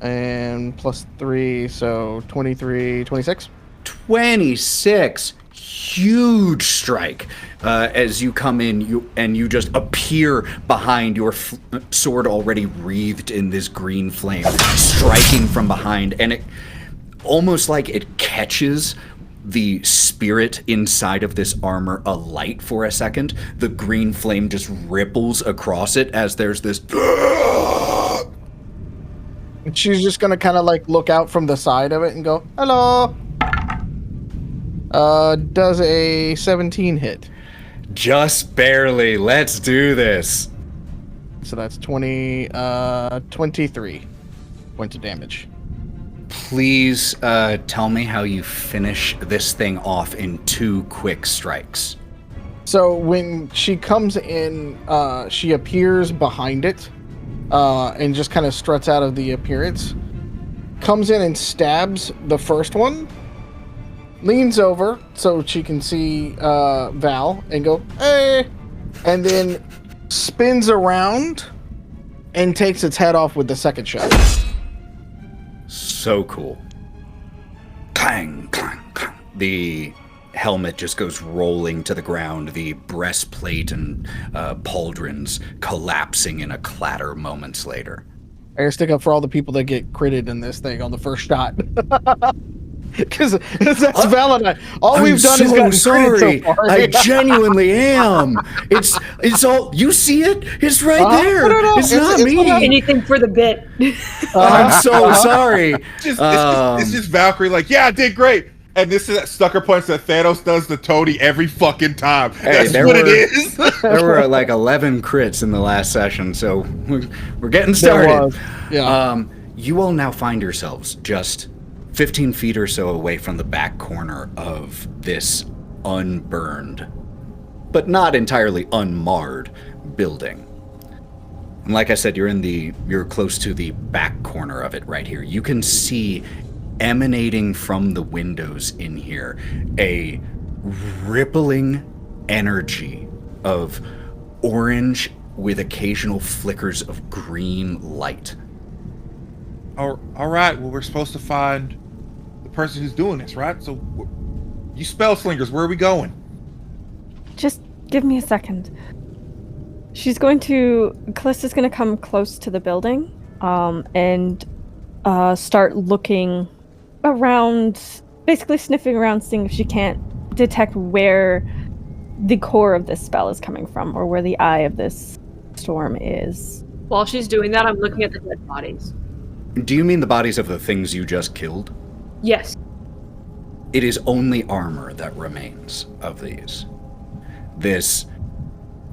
Speaker 9: and plus 3, so 23, 26.
Speaker 2: 26. Huge strike. As you come in, you just appear behind your sword already wreathed in this green flame, striking from behind, and it almost like it catches the spirit inside of this armor alight for a second. The green flame just ripples across it as there's this.
Speaker 9: She's just gonna kind of look out from the side of it and go, "Hello." Does a 17 hit?
Speaker 2: Just barely. Let's do this.
Speaker 9: So that's 23 points of damage.
Speaker 2: Please tell me how you finish this thing off in 2 quick strikes.
Speaker 9: So when she comes in, she appears behind it and just kind of struts out of the appearance. Comes in and stabs the first one. Leans over so she can see Val and go, "Hey!" And then spins around and takes its head off with the second shot.
Speaker 2: So cool. Clang, clang, clang. The helmet just goes rolling to the ground, the breastplate and pauldrons collapsing in a clatter moments later.
Speaker 9: I gotta stick up for all the people that get critted in this thing on the first shot. Because that's Val and I. All we've done is gotten critted so far.
Speaker 2: I genuinely am. It's all, you see it? It's right there.
Speaker 9: No.
Speaker 2: It's not me.
Speaker 7: Anything for the bit.
Speaker 2: I'm so sorry.
Speaker 6: It's just Valkerie yeah, I did great. And this is that sucker punch that Thanos does to Tony every fucking time. That's what it is.
Speaker 2: There were 11 crits in the last session, so we're getting started.
Speaker 9: Yeah.
Speaker 2: You all now find yourselves just 15 feet or so away from the back corner of this unburned, but not entirely unmarred building. And like I said, you're close to the back corner of it right here. You can see emanating from the windows in here a rippling energy of orange with occasional flickers of green light.
Speaker 6: All right, well, we're supposed to find the person who's doing this, right? So, you spell slingers, where are we going?
Speaker 5: Just give me a second. Kalista's going to come close to the building and start looking around, basically sniffing around, seeing if she can't detect where the core of this spell is coming from or where the eye of this storm is.
Speaker 7: While she's doing that, I'm looking at the dead bodies.
Speaker 2: Do you mean the bodies of the things you just killed?
Speaker 7: Yes.
Speaker 2: It is only armor that remains of these. This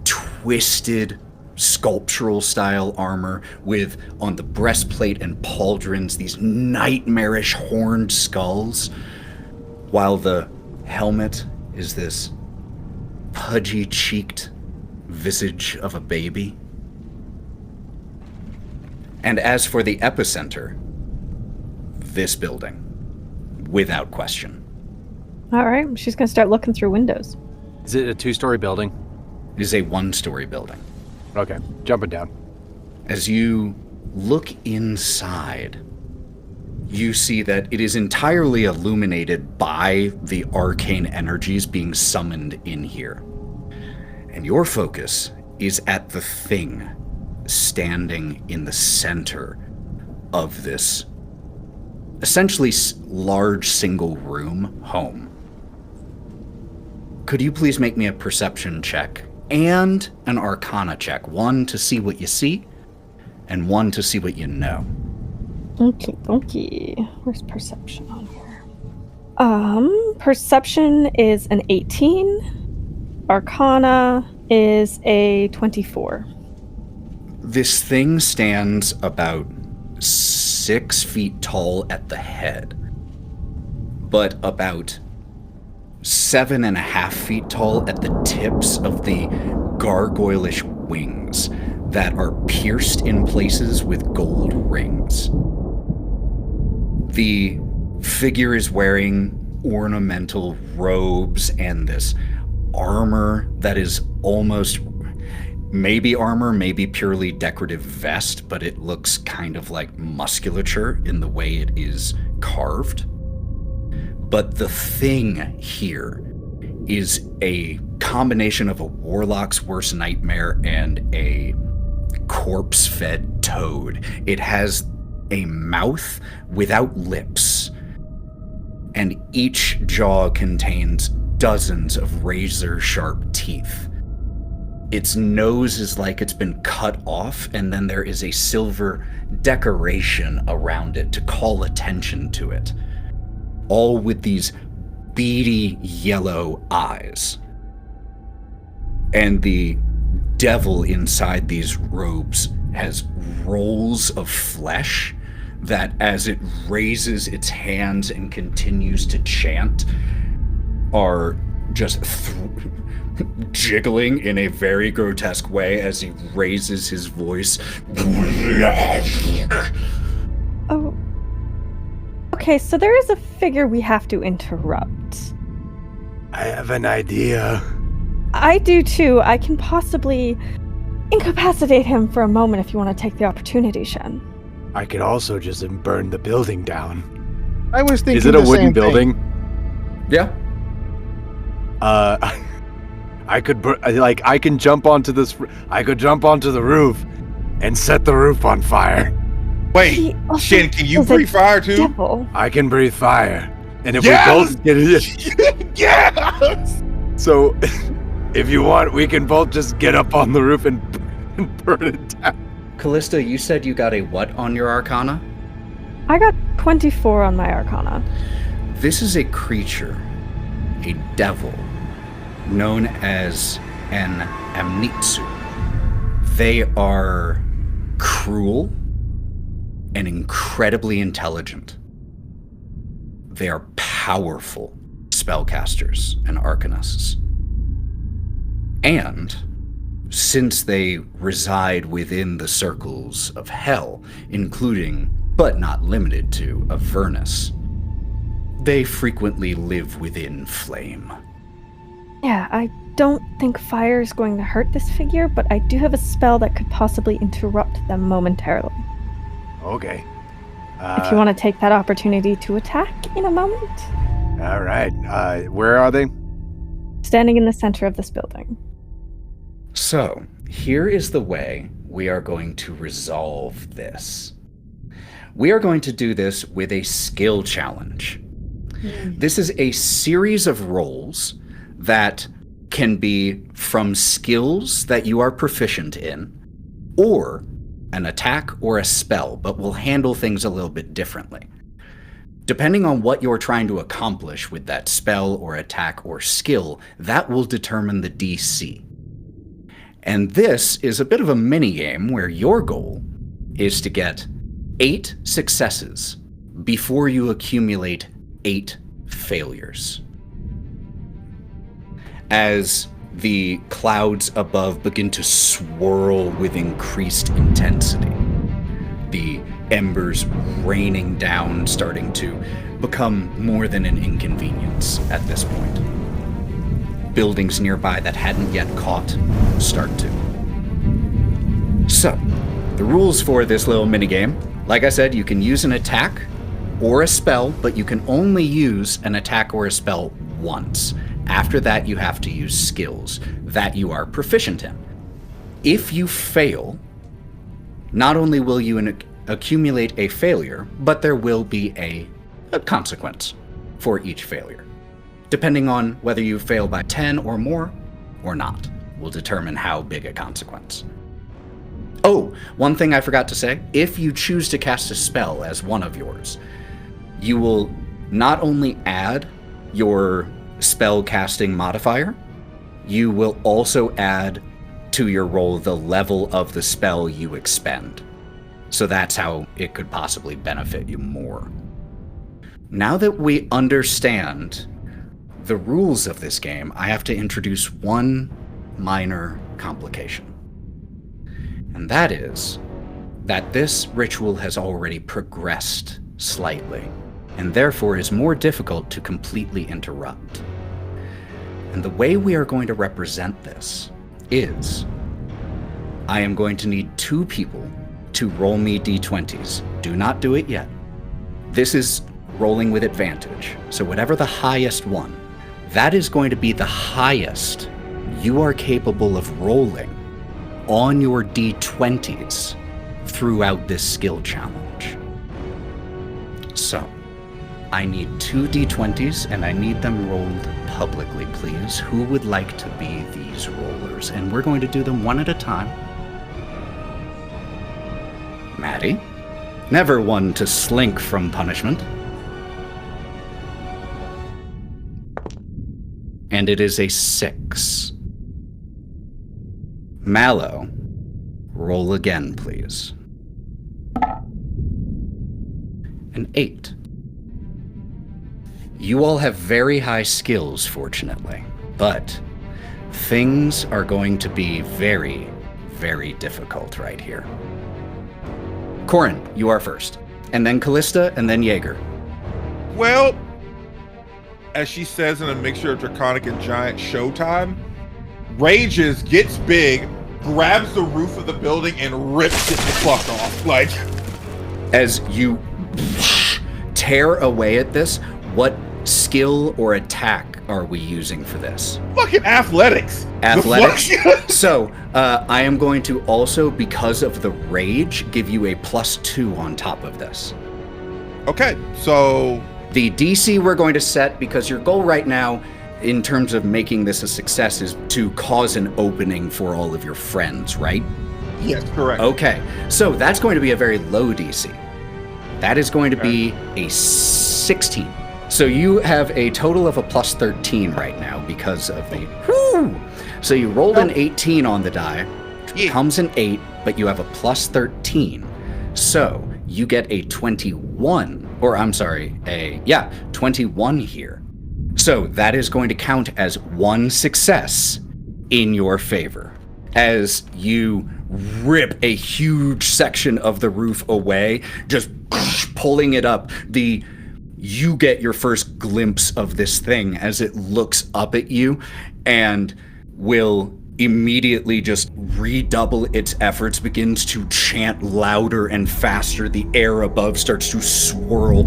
Speaker 2: twisted, sculptural style armor with, on the breastplate and pauldrons, these nightmarish horned skulls, while the helmet is this pudgy-cheeked visage of a baby. And as for the epicenter, this building, without question.
Speaker 5: All right, she's going to start looking through windows.
Speaker 3: Is it a 2-story building?
Speaker 2: It is a 1-story building.
Speaker 3: Okay, jumping down.
Speaker 2: As you look inside, you see that it is entirely illuminated by the arcane energies being summoned in here. And your focus is at the thing standing in the center of this essentially large single room home. Could you please make me a perception check and an arcana check? One to see what you see, and one to see what you know.
Speaker 5: Okay. Where's perception on here? Perception is an 18. Arcana is a 24.
Speaker 2: This thing stands about 6 feet tall at the head, but about 7.5 feet tall at the tips of the gargoylish wings that are pierced in places with gold rings. The figure is wearing ornamental robes and this armor that is almost maybe armor, maybe purely decorative vest, but it looks kind of like musculature in the way it is carved. But the thing here is a combination of a warlock's worst nightmare and a corpse-fed toad. It has a mouth without lips, and each jaw contains dozens of razor-sharp teeth. Its nose is like it's been cut off, and then there is a silver decoration around it to call attention to it, all with these beady yellow eyes. And the devil inside these robes has rolls of flesh that, as it raises its hands and continues to chant, are just jiggling in a very grotesque way as he raises his voice.
Speaker 5: Oh. Okay, so there is a figure we have to interrupt.
Speaker 4: I have an idea.
Speaker 5: I do too. I can possibly incapacitate him for a moment if you want to take the opportunity, Shin.
Speaker 4: I could also just burn the building down.
Speaker 9: I was thinking
Speaker 3: Is it a
Speaker 9: the
Speaker 3: wooden
Speaker 9: same
Speaker 3: building?
Speaker 9: thing.
Speaker 2: Yeah.
Speaker 3: I can jump onto this.
Speaker 4: I could jump onto the roof and set the roof on fire.
Speaker 6: Wait, Shin, can you breathe fire too?
Speaker 5: Devil.
Speaker 4: I can breathe fire.
Speaker 3: And if
Speaker 6: Yes!
Speaker 3: we both get it,
Speaker 6: Yes!
Speaker 3: so
Speaker 4: If you want, we can both just get up on the roof and burn it down.
Speaker 2: Kalista, you said you got a what on your arcana?
Speaker 5: I got 24 on my Arcana.
Speaker 2: This is a creature, a devil, known as an Amnitsu. They are cruel, and incredibly intelligent. They are powerful spellcasters and arcanists. And since they reside within the circles of hell, including, but not limited to, Avernus, they frequently live within flame.
Speaker 5: Yeah, I don't think fire is going to hurt this figure, but I do have a spell that could possibly interrupt them momentarily.
Speaker 4: Okay.
Speaker 5: If you want to take that opportunity to attack in a moment.
Speaker 4: All right. Where are they?
Speaker 5: Standing in the center of this building.
Speaker 2: So, here is the way we are going to resolve this. We are going to do this with a skill challenge. This is a series of rolls that can be from skills that you are proficient in, or an attack or a spell, but will handle things a little bit differently. Depending on what you're trying to accomplish with that spell or attack or skill, that will determine the DC. And this is a bit of a mini-game where your goal is to get 8 successes before you accumulate 8 failures. As the clouds above begin to swirl with increased intensity, the embers raining down, starting to become more than an inconvenience at this point. Buildings nearby that hadn't yet caught start to. So, the rules for this little minigame, like I said, you can use an attack or a spell, but you can only use an attack or a spell once. After that, you have to use skills that you are proficient in. If you fail, not only will you accumulate a failure, but there will be a consequence for each failure. Depending on whether you fail by 10 or more or not, will determine how big a consequence. Oh, one thing I forgot to say, if you choose to cast a spell as one of yours, you will not only add your spell casting modifier, you will also add to your roll the level of the spell you expend. So that's how it could possibly benefit you more. Now that we understand the rules of this game, I have to introduce one minor complication. And that is that this ritual has already progressed slightly, and therefore is more difficult to completely interrupt. And the way we are going to represent this is I am going to need 2 people to roll me d20s. Do not do it yet. This is rolling with advantage, so whatever the highest one, that is going to be the highest you are capable of rolling on your d20s throughout this skill challenge. So, I need 2 d20s, and I need them rolled publicly, please. Who would like to be these rollers? And we're going to do them one at a time. Matty, never one to slink from punishment. And it is a 6. Mallow, roll again, please. An 8. You all have very high skills, fortunately, but things are going to be very, very difficult right here. Korrin, you are first, and then Kalista, and then Jaeger.
Speaker 6: Well, as she says in a mixture of Draconic and Giant Showtime, rages, gets big, grabs the roof of the building, and rips it the fuck off. Like,
Speaker 2: as you tear away at this, what skill or attack are we using for this?
Speaker 6: fucking athletics.
Speaker 2: Athletics? So, I am going to also, because of the rage, give you a +2 on top of this.
Speaker 6: Okay, so
Speaker 2: The DC we're going to set, because your goal right now, in terms of making this a success, is to cause an opening for all of your friends, right?
Speaker 6: yes, correct.
Speaker 2: Okay, so that's going to be a very low DC. That is going to be a 16. So you have a total of a +13 right now because of the... Whoo! So you rolled an 18 on the die,
Speaker 6: Yeah.
Speaker 2: comes an 8, but you have a +13. So you get a 21, or I'm sorry, 21 here. So that is going to count as one success in your favor. As you rip a huge section of the roof away, just pulling it up, you get your first glimpse of this thing as it looks up at you and will immediately just redouble its efforts, begins to chant louder and faster. The air above starts to swirl.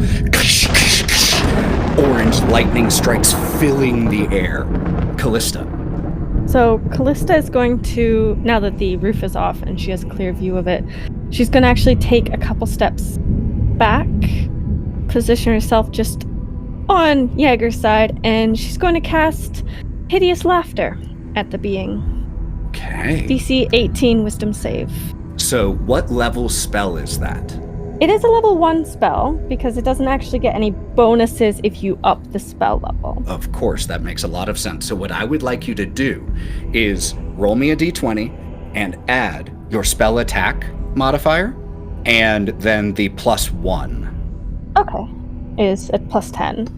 Speaker 2: Orange lightning strikes filling the air. Kalista.
Speaker 5: So Kalista is going to, now that the roof is off and she has a clear view of it, she's going to actually take a couple steps back, position herself just on Jaeger's side, and she's going to cast Hideous Laughter at the being.
Speaker 2: Okay.
Speaker 5: DC 18 Wisdom save.
Speaker 2: So what level spell is that?
Speaker 5: It is a level 1 spell because it doesn't actually get any bonuses if you up the spell level.
Speaker 2: Of course, that makes a lot of sense. So what I would like you to do is roll me a d20 and add your spell attack modifier and then the +1.
Speaker 5: Okay. Is at +10.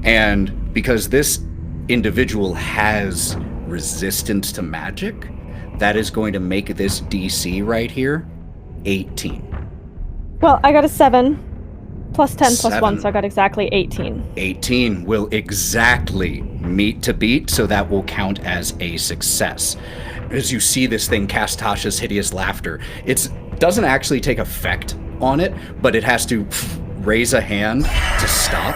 Speaker 2: And because this individual has resistance to magic, that is going to make this DC right here 18.
Speaker 5: Well, I got a 7, +10, +1,
Speaker 2: 7.
Speaker 5: so I got exactly 18.
Speaker 2: 18 will exactly meet to beat, so that will count as a success. As you see this thing cast Tasha's Hideous Laughter, it doesn't actually take effect on it, but it has to raise a hand to stop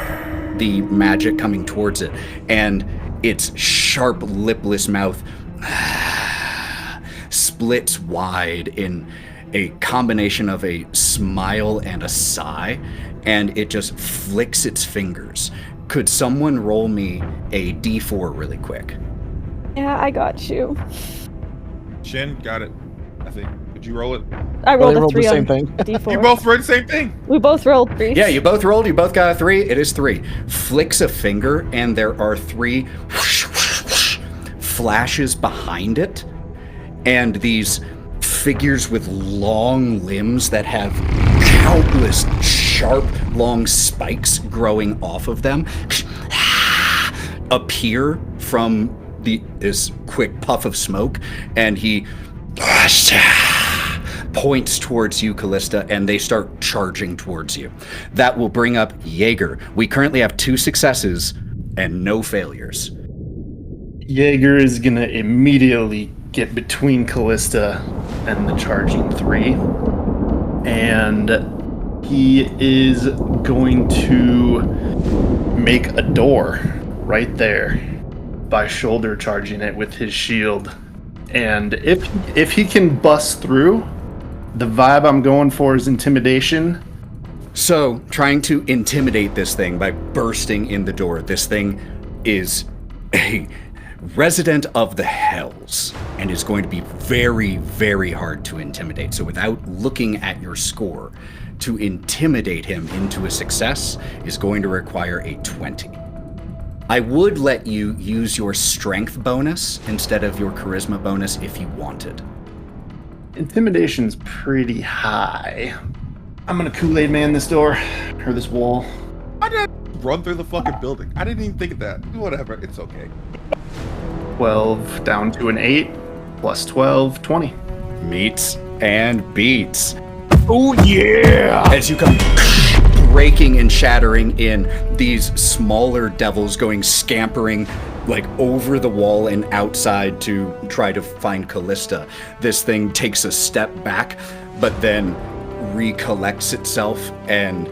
Speaker 2: the magic coming towards it, and its sharp, lipless mouth splits wide in a combination of a smile and a sigh, and it just flicks its fingers. Could someone roll me a d4 really quick?
Speaker 5: Yeah, I got you.
Speaker 6: Shin got it, I think. Did you roll it?
Speaker 5: I rolled a 3
Speaker 9: the
Speaker 5: on
Speaker 9: same thing.
Speaker 5: D4.
Speaker 6: You both rolled the same thing.
Speaker 5: We both rolled 3.
Speaker 2: Yeah, you both rolled, you both got a 3. It is 3. Flicks a finger, and there are 3 flashes behind it, and these figures with long limbs that have countless sharp, long spikes growing off of them appear from this quick puff of smoke, and he points towards you, Kalista, and they start charging towards you. That will bring up Jaeger. We currently have 2 successes and no failures.
Speaker 8: Jaeger is going to immediately get between Kalista and the charging 3. And he is going to make a door right there by shoulder charging it with his shield. And if he can bust through, the vibe I'm going for is intimidation.
Speaker 2: So, trying to intimidate this thing by bursting in the door. This thing is a resident of the Hells and is going to be very, very hard to intimidate. So without looking at your score, to intimidate him into a success is going to require a 20. I would let you use your strength bonus instead of your charisma bonus if you wanted.
Speaker 8: Intimidation's pretty high. I'm gonna Kool-Aid Man this door, or this wall.
Speaker 6: I didn't run through the fucking building. I didn't even think of that. Whatever, it's okay.
Speaker 8: 12 down to an 8, plus 12, 20.
Speaker 2: Meets and beats.
Speaker 4: Oh yeah!
Speaker 2: As you come breaking and shattering in, these smaller devils going scampering like over the wall and outside to try to find Kalista. This thing takes a step back, but then recollects itself, and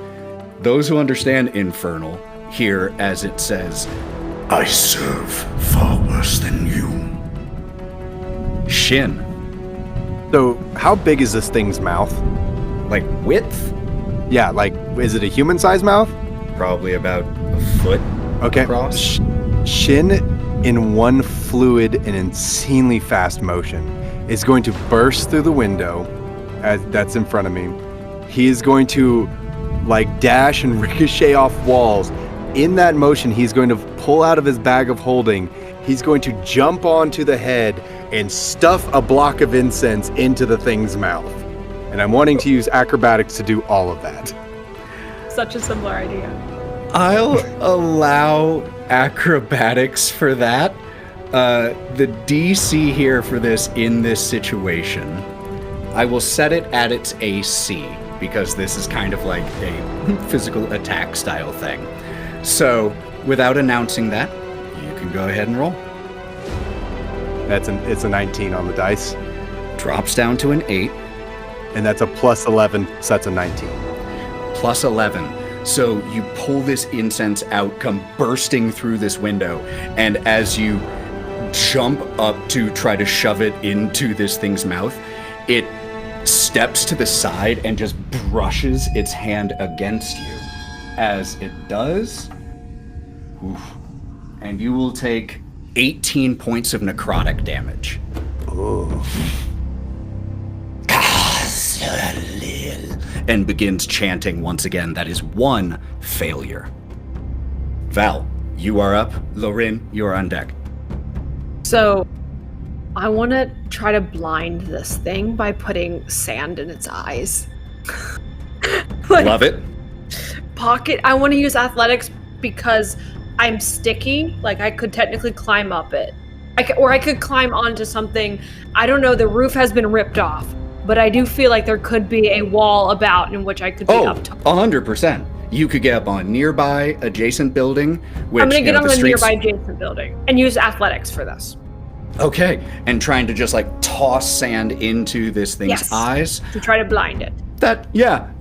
Speaker 2: those who understand Infernal hear as it says, "I serve far worse than you." Shin.
Speaker 3: So, how big is this thing's mouth?
Speaker 2: Like width?
Speaker 3: Yeah, like, is it a human-sized mouth?
Speaker 2: Probably about a foot
Speaker 3: Okay.
Speaker 2: across.
Speaker 3: Shin, in one fluid and insanely fast motion, is going to burst through the window that's in front of me. He is going to, like, dash and ricochet off walls. In that motion, he's going to pull out of his bag of holding. He's going to jump onto the head and stuff a block of incense into the thing's mouth. And I'm wanting to use acrobatics to do all of that.
Speaker 7: Such a similar idea.
Speaker 2: I'll allow acrobatics for that. The DC here for this in this situation, I will set it at its AC because this is kind of like a physical attack style thing. So, without announcing that, you can go ahead and roll.
Speaker 3: It's a 19 on the dice.
Speaker 2: Drops down to an 8.
Speaker 3: And that's a plus 11, so that's a 19.
Speaker 2: Plus 11. So you pull this incense out, come bursting through this window, and as you jump up to try to shove it into this thing's mouth, it steps to the side and just brushes its hand against you. As it does, and you will take 18 points of necrotic damage.
Speaker 4: Oh.
Speaker 2: And begins chanting once again. That is 1 failure. Val, you are up. Lorwryn, you are on deck.
Speaker 7: So, I want to try to blind this thing by putting sand in its eyes.
Speaker 2: Love it.
Speaker 7: Pocket. I want to use athletics because I'm sticky. Like, I could technically climb up it. Or I could climb onto something. I don't know. The roof has been ripped off. But I do feel like there could be a wall about in which I could be up to.
Speaker 2: 100%. You could get up on a nearby adjacent building. Which,
Speaker 7: I'm going to get on the
Speaker 2: streets...
Speaker 7: nearby adjacent building and use athletics for this.
Speaker 2: Okay. And trying to just like toss sand into this thing's eyes.
Speaker 7: To try to blind it.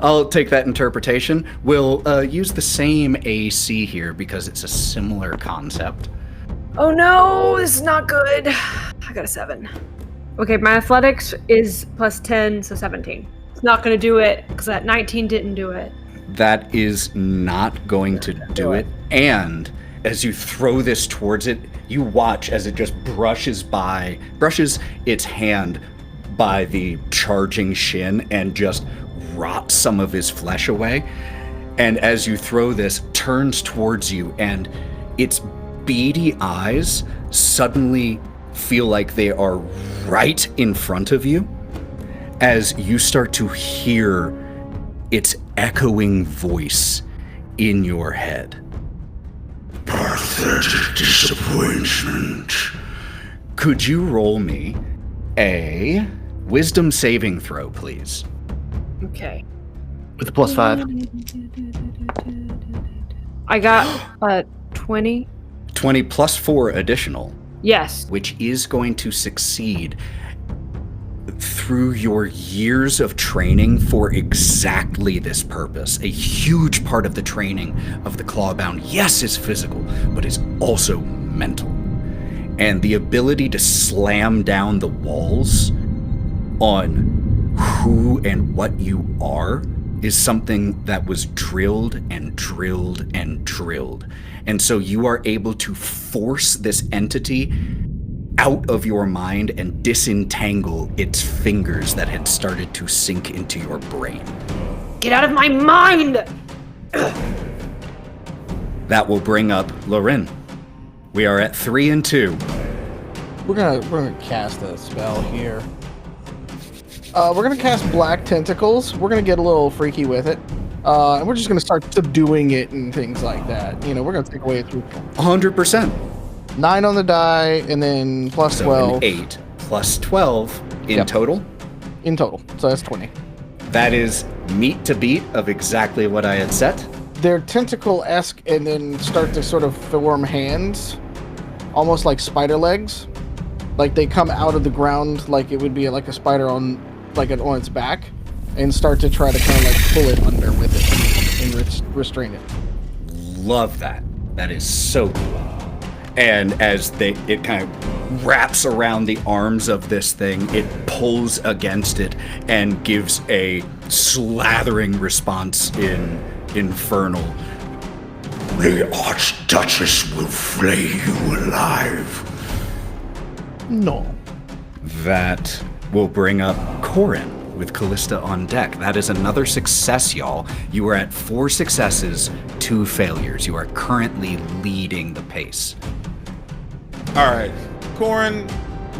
Speaker 2: I'll take that interpretation. We'll use the same AC here because it's a similar concept.
Speaker 7: Oh no, this is not good. I got a 7. Okay, my athletics is plus 10, so 17. It's not going to do it, because that 19 didn't do it.
Speaker 2: That is not going to do it. And as you throw this towards it, you watch as it just brushes its hand by the charging Shin and just rots some of his flesh away. And as you throw this, turns towards you, and its beady eyes suddenly feel like they are right in front of you as you start to hear its echoing voice in your head.
Speaker 10: Pathetic disappointment.
Speaker 2: Could you roll me a wisdom saving throw, please?
Speaker 7: Okay.
Speaker 8: With a plus 5.
Speaker 7: I got 20.
Speaker 2: 20 plus 4 additional.
Speaker 7: Yes.
Speaker 2: Which is going to succeed through your years of training for exactly this purpose. A huge part of the training of the Clawbound, yes, is physical, but is also mental. And the ability to slam down the walls on who and what you are is something that was drilled and drilled and drilled. And so you are able to force this entity out of your mind and disentangle its fingers that had started to sink into your brain.
Speaker 7: Get out of my mind!
Speaker 2: That will bring up Lorwryn. We are at 3 and 2.
Speaker 9: We're gonna cast a spell here. We're gonna cast Black Tentacles. We're gonna get a little freaky with it. And we're just gonna start subduing it and things like that. You know, we're gonna take away its
Speaker 2: 100%.
Speaker 9: 9 on the die, and then plus 12.
Speaker 2: So 8 plus 12 in total?
Speaker 9: In total. So that's 20.
Speaker 2: That is meat to beat of exactly what I had set.
Speaker 9: They're tentacle-esque and then start to sort of form hands, almost like spider legs. Like they come out of the ground like it would be like a spider on its back, and start to try to kind of like pull it under with it and restrain it.
Speaker 2: Love that. That is so cool. And as it kind of wraps around the arms of this thing, it pulls against it and gives a slathering response in Infernal.
Speaker 10: The Archduchess will flay you alive.
Speaker 9: No.
Speaker 2: That will bring up Korrin with Kalista on deck. That is another success, y'all. You are at 4 successes, 2 failures. You are currently leading the pace.
Speaker 6: All right. Korrin,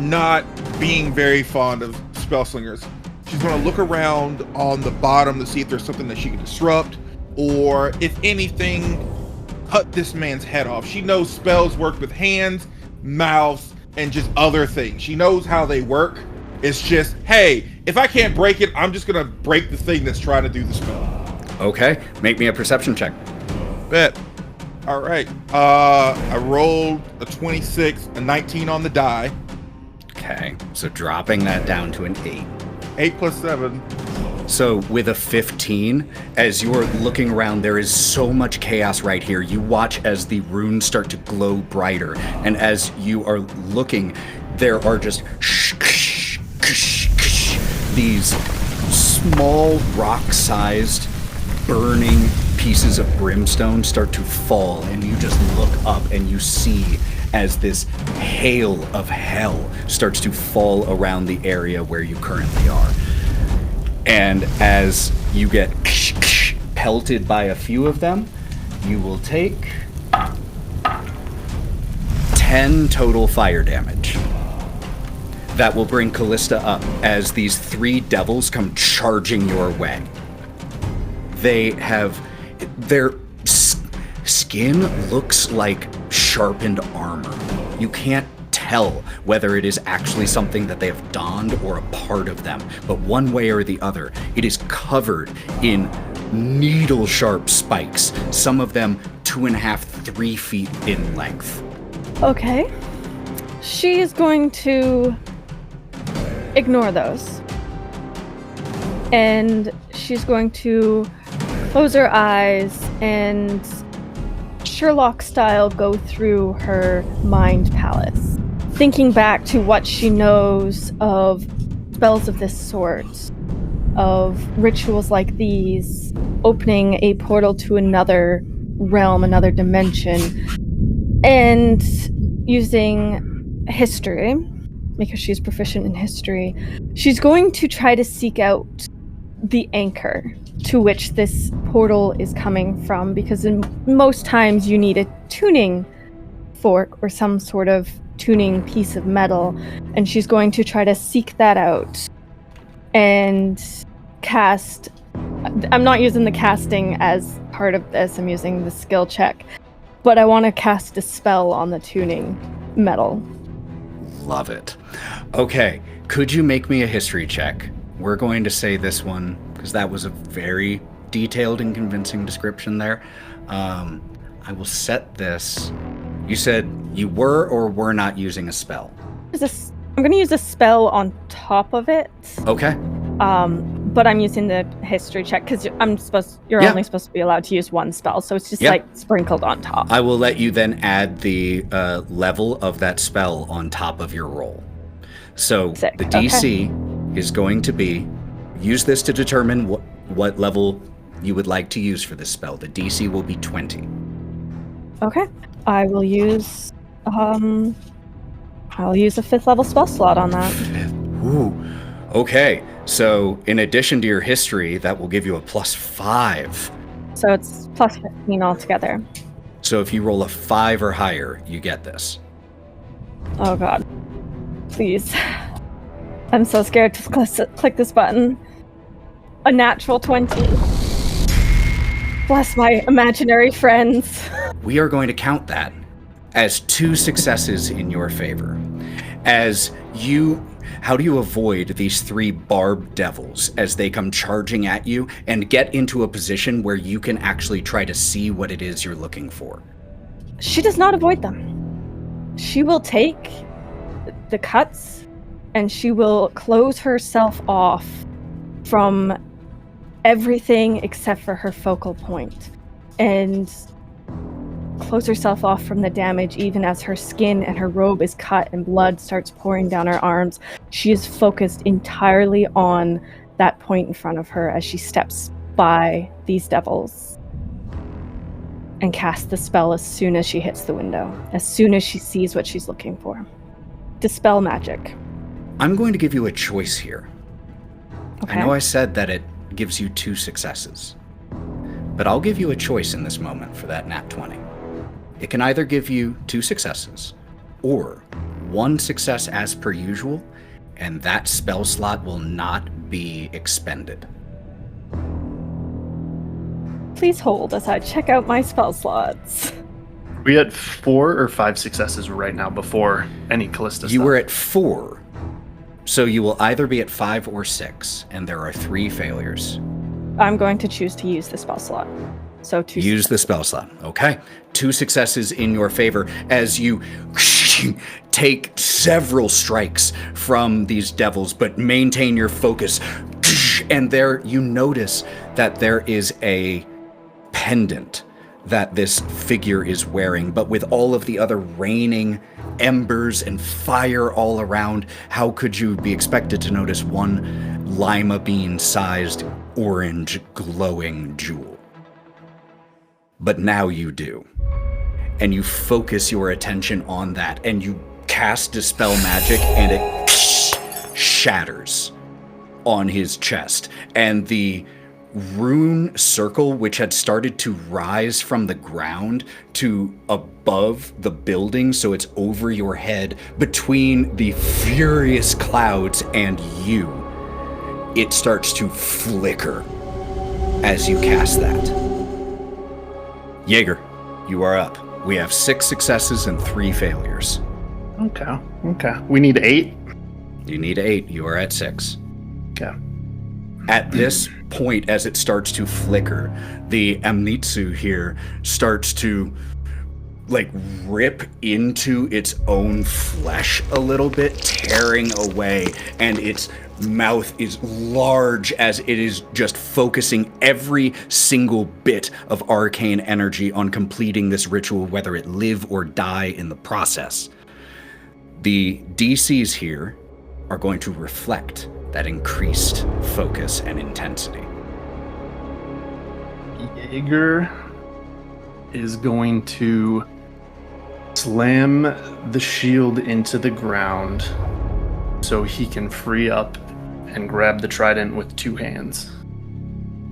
Speaker 6: not being very fond of spell slingers, She's going to look around on the bottom to see if there's something that she can disrupt, or if anything, cut this man's head off. She knows spells work with hands, mouths, and just other things. She knows how they work. It's just, hey, if I can't break it, I'm just going to break the thing that's trying to do the spell.
Speaker 2: Okay, make me a perception check.
Speaker 6: Bet. All right. I rolled a 26, a 19 on the die.
Speaker 2: Okay, so dropping that down to an 8.
Speaker 6: 8 plus 7.
Speaker 2: So with a 15, as you're looking around, there is so much chaos right here. You watch as the runes start to glow brighter. And as you are looking, there are just these small rock-sized burning pieces of brimstone start to fall. And you just look up and you see as this hail of hell starts to fall around the area where you currently are. And as you get pelted by a few of them, you will take 10 total fire damage. That will bring Kalista up as these 3 devils come charging your way. Their skin looks like sharpened armor. You can't tell whether it is actually something that they have donned or a part of them, but one way or the other, it is covered in needle-sharp spikes, some of them 2.5, 3 feet in length.
Speaker 5: Okay. She is going to ignore those. And she's going to close her eyes and Sherlock style go through her mind palace, thinking back to what she knows of spells of this sort, of rituals like these, opening a portal to another realm, another dimension, and using history, because she's proficient in history, she's going to try to seek out the anchor to which this portal is coming from, because most times you need a tuning fork or some sort of tuning piece of metal, and she's going to try to seek that out and cast. I'm not using the casting as part of this, I'm using the skill check, but I want to cast a spell on the tuning metal.
Speaker 2: Love it. Okay, could you make me a history check? We're going to say this one, because that was a very detailed and convincing description there. I will set this. You said you were or were not using a spell.
Speaker 5: I'm going to use a spell on top of it.
Speaker 2: Okay.
Speaker 5: But I'm using the history check because you're only supposed to be allowed to use one spell, so it's just like sprinkled on top.
Speaker 2: I will let you then add the level of that spell on top of your roll. So the DC is going to be, use this to determine what level you would like to use for this spell. The DC will be 20.
Speaker 5: Okay. I will use I'll use a 5th level spell slot on that.
Speaker 2: Ooh. Okay. So in addition to your history, that will give you a +5.
Speaker 5: So it's plus 15 altogether.
Speaker 2: So if you roll a 5 or higher, you get this.
Speaker 5: Oh god. Please. I'm so scared to click this button. A natural 20. Bless my imaginary friends.
Speaker 2: We are going to count that as 2 successes in your favor. How do you avoid these 3 barbed devils as they come charging at you and get into a position where you can actually try to see what it is you're looking for?
Speaker 5: She does not avoid them. She will take the cuts and she will close herself off from everything except for her focal point and close herself off from the damage even as her skin and her robe is cut and blood starts pouring down her arms. She is focused entirely on that point in front of her as she steps by these devils and casts the spell as soon as she hits the window, as soon as she sees what she's looking for. Dispel magic.
Speaker 2: I'm going to give you a choice here.
Speaker 5: Okay.
Speaker 2: I know I said that it gives you 2 successes, but I'll give you a choice in this moment for that nat 20. It can either give you 2 successes or 1 success as per usual and that spell slot will not be expended.
Speaker 5: Please hold as I check out my spell slots.
Speaker 8: We had 4 or 5 successes right now before any Kalista
Speaker 2: You
Speaker 8: stuff.
Speaker 2: were at 4, so you will either be at 5 or 6, and there are 3 failures.
Speaker 5: I'm going to choose to use the spell slot. So 2
Speaker 2: Use the spell slot. Okay. 2 successes in your favor as you take several strikes from these devils, but maintain your focus. And there you notice that there is a pendant that this figure is wearing, but with all of the other raining embers and fire all around, how could you be expected to notice one lima bean-sized orange glowing jewel? But now you do. And you focus your attention on that, and you cast Dispel Magic, and it shatters on his chest. And the rune circle, which had started to rise from the ground to above the building, so it's over your head, between the furious clouds and you, it starts to flicker as you cast that. Jaeger, you are up. We have 6 successes and 3 failures.
Speaker 8: Okay. We need 8?
Speaker 2: You need 8. You are at 6.
Speaker 8: Okay.
Speaker 2: At this point, as it starts to flicker, the Amnitsu here starts to rip into its own flesh a little bit, tearing away, and its mouth is large as it is just focusing every single bit of arcane energy on completing this ritual, whether it live or die in the process. The DCs here are going to reflect that increased focus and intensity.
Speaker 8: Jaeger is going to slam the shield into the ground so he can free up and grab the trident with 2 hands.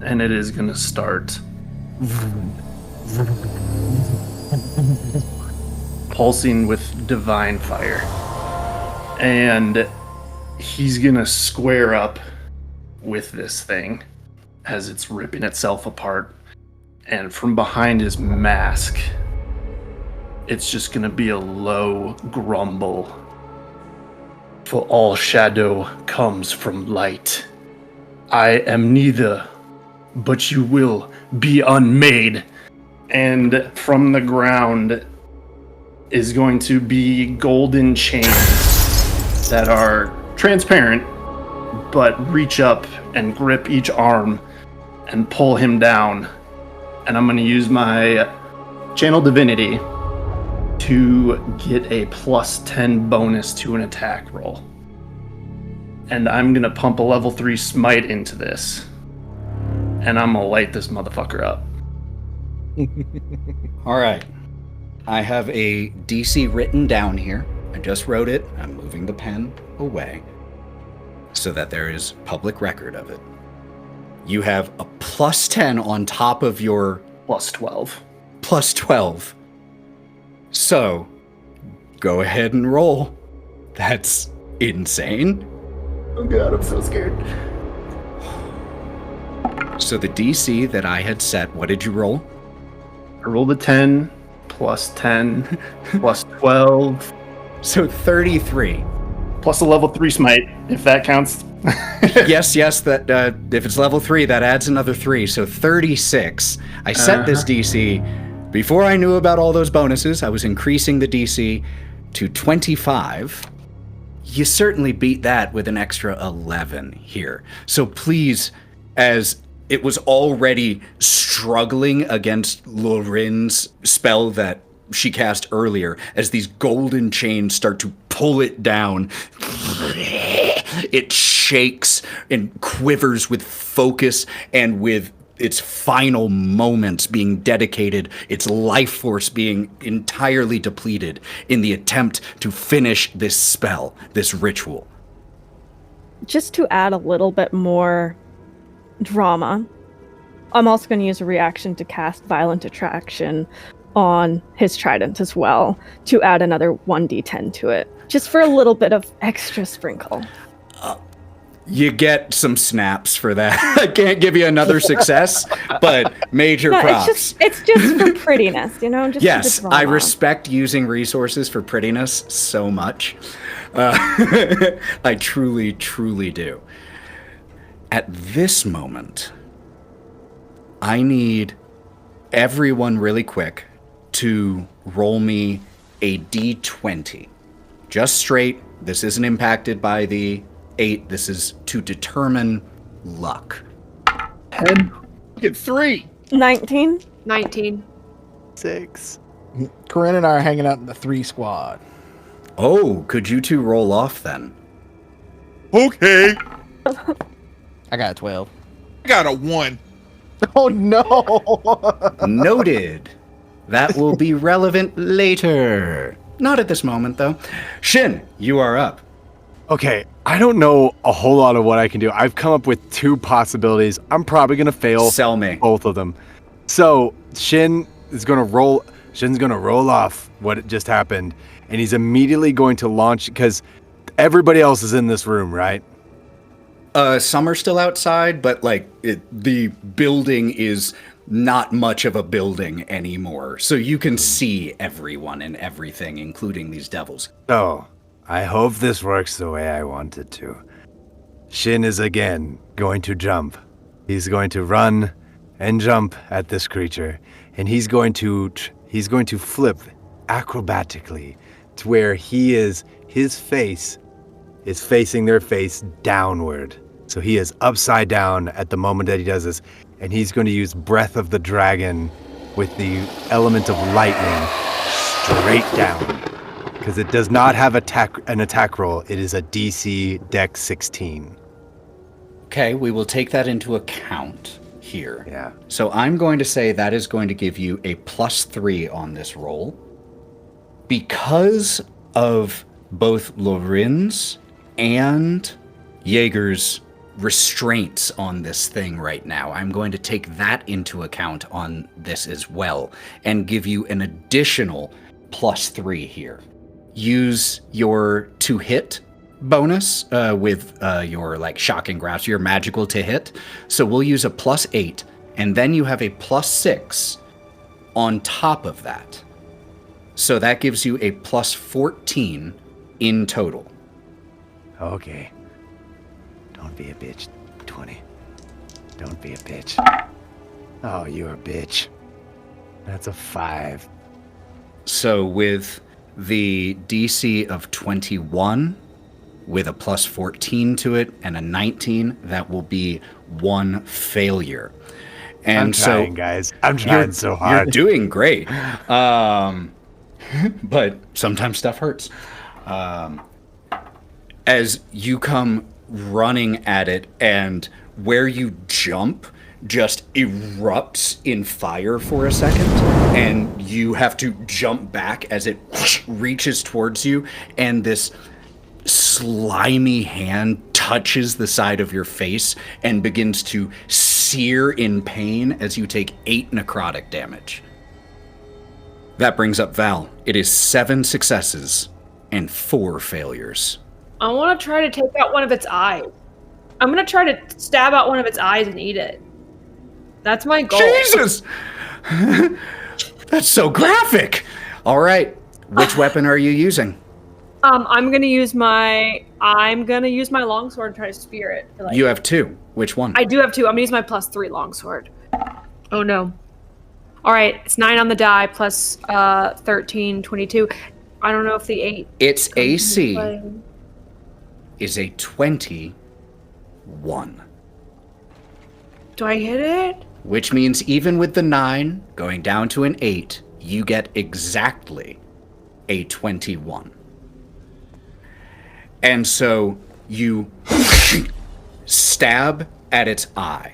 Speaker 8: And it is going to start pulsing with divine fire. And he's going to square up with this thing as it's ripping itself apart. And from behind his mask, it's just going to be a low grumble. For all shadow comes from light. I am neither, but you will be unmade. And from the ground is going to be golden chains that are transparent, but reach up and grip each arm and pull him down. And I'm going to use my Channel Divinity to get a +10 bonus to an attack roll. And I'm going to pump a level 3 smite into this. And I'm going to light this motherfucker up.
Speaker 2: All right. I have a DC written down here. I just wrote it. I'm moving the pen away so that there is public record of it. You have a +10 on top of your
Speaker 8: +12.
Speaker 2: +12. So, go ahead and roll. That's insane.
Speaker 8: Oh god, I'm so scared.
Speaker 2: So the DC that I had set, what did you roll?
Speaker 8: I rolled a 10, +10, +12.
Speaker 2: So 33.
Speaker 8: Plus a level 3 smite, if that counts.
Speaker 2: yes, that if it's level 3, that adds another 3, so 36. I set this DC. Before I knew about all those bonuses, I was increasing the DC to 25. You certainly beat that with an extra 11 here. So please, as it was already struggling against Lorwryn's spell that she cast earlier, as these golden chains start to pull it down, it shakes and quivers with focus and with its final moments being dedicated, its life force being entirely depleted in the attempt to finish this spell, this ritual.
Speaker 5: Just to add a little bit more drama, I'm also going to use a reaction to cast Violent Attraction on his trident as well, to add another 1d10 to it, just for a little bit of extra sprinkle.
Speaker 2: You get some snaps for that. I can't give you another success, but major props.
Speaker 5: It's just for prettiness, you know? Just
Speaker 2: yes,
Speaker 5: for the drama.
Speaker 2: I respect using resources for prettiness so much. I truly, truly do. At this moment, I need everyone really quick to roll me a d20. Just straight. This isn't impacted by the 8. This is to determine luck.
Speaker 6: 10. Get 3.
Speaker 5: 19.
Speaker 7: 19.
Speaker 3: 6.
Speaker 9: Korrin and I are hanging out in the 3 squad.
Speaker 2: Oh, could you two roll off then?
Speaker 6: Okay.
Speaker 9: I got a 12.
Speaker 6: I got a 1.
Speaker 9: Oh no!
Speaker 2: Noted. That will be relevant later. Not at this moment, though. Shin, you are up.
Speaker 3: Okay, I don't know a whole lot of what I can do. I've come up with 2 possibilities. I'm probably going to fail
Speaker 2: Sell me.
Speaker 3: both of them. So, Shin's going to roll off what just happened, and he's immediately going to launch, because everybody else is in this room, right?
Speaker 2: Some are still outside, but the building is not much of a building anymore. So you can see everyone and everything, including these devils.
Speaker 4: So, I hope this works the way I want it to. Shin is again going to jump. He's going to run and jump at this creature, and he's going to flip acrobatically to where his face is facing their face downward. So he is upside down at the moment that he does this, and he's going to use Breath of the Dragon with the element of lightning straight down. Because it does not have an attack roll. It is a DC Dex 16.
Speaker 2: Okay, we will take that into account here.
Speaker 4: Yeah.
Speaker 2: So I'm going to say that is going to give you a +3 on this roll. Because of both Lorwryn's and Jaeger's restraints on this thing right now, I'm going to take that into account on this as well and give you an additional +3 here. Use your to hit bonus with your shocking grasp, your magical to hit. So we'll use a +8, and then you have a +6 on top of that. So that gives you a +14 in total.
Speaker 4: Okay. Don't be a bitch, 20. Don't be a bitch. Oh, you're a bitch. That's a 5.
Speaker 2: So with the DC of 21, with a +14 to it and a 19, that will be 1 failure. And
Speaker 4: I'm trying, guys. I'm trying so hard.
Speaker 2: You're doing great. But sometimes stuff hurts. As you come running at it, and where you jump just erupts in fire for a second, and you have to jump back as it reaches towards you, and this slimy hand touches the side of your face and begins to sear in pain as you take 8 necrotic damage. That brings up Val. It is 7 successes and 4 failures.
Speaker 7: I want to try to take out one of its eyes. I'm going to try to stab out one of its eyes and eat it. That's my goal.
Speaker 2: Jesus! That's so graphic! All right. Which weapon are you using?
Speaker 7: I'm going to use my longsword and try to spear it.
Speaker 2: You have 2. Which one?
Speaker 7: I do have 2. I'm going to use my +3 longsword. Oh, no. All right. It's 9 on the die plus 13, 22. I don't know if the 8...
Speaker 2: Its AC is a 21.
Speaker 7: Do I hit it?
Speaker 2: Which means even with the 9 going down to an 8, you get exactly a 21. And so you stab at its eye.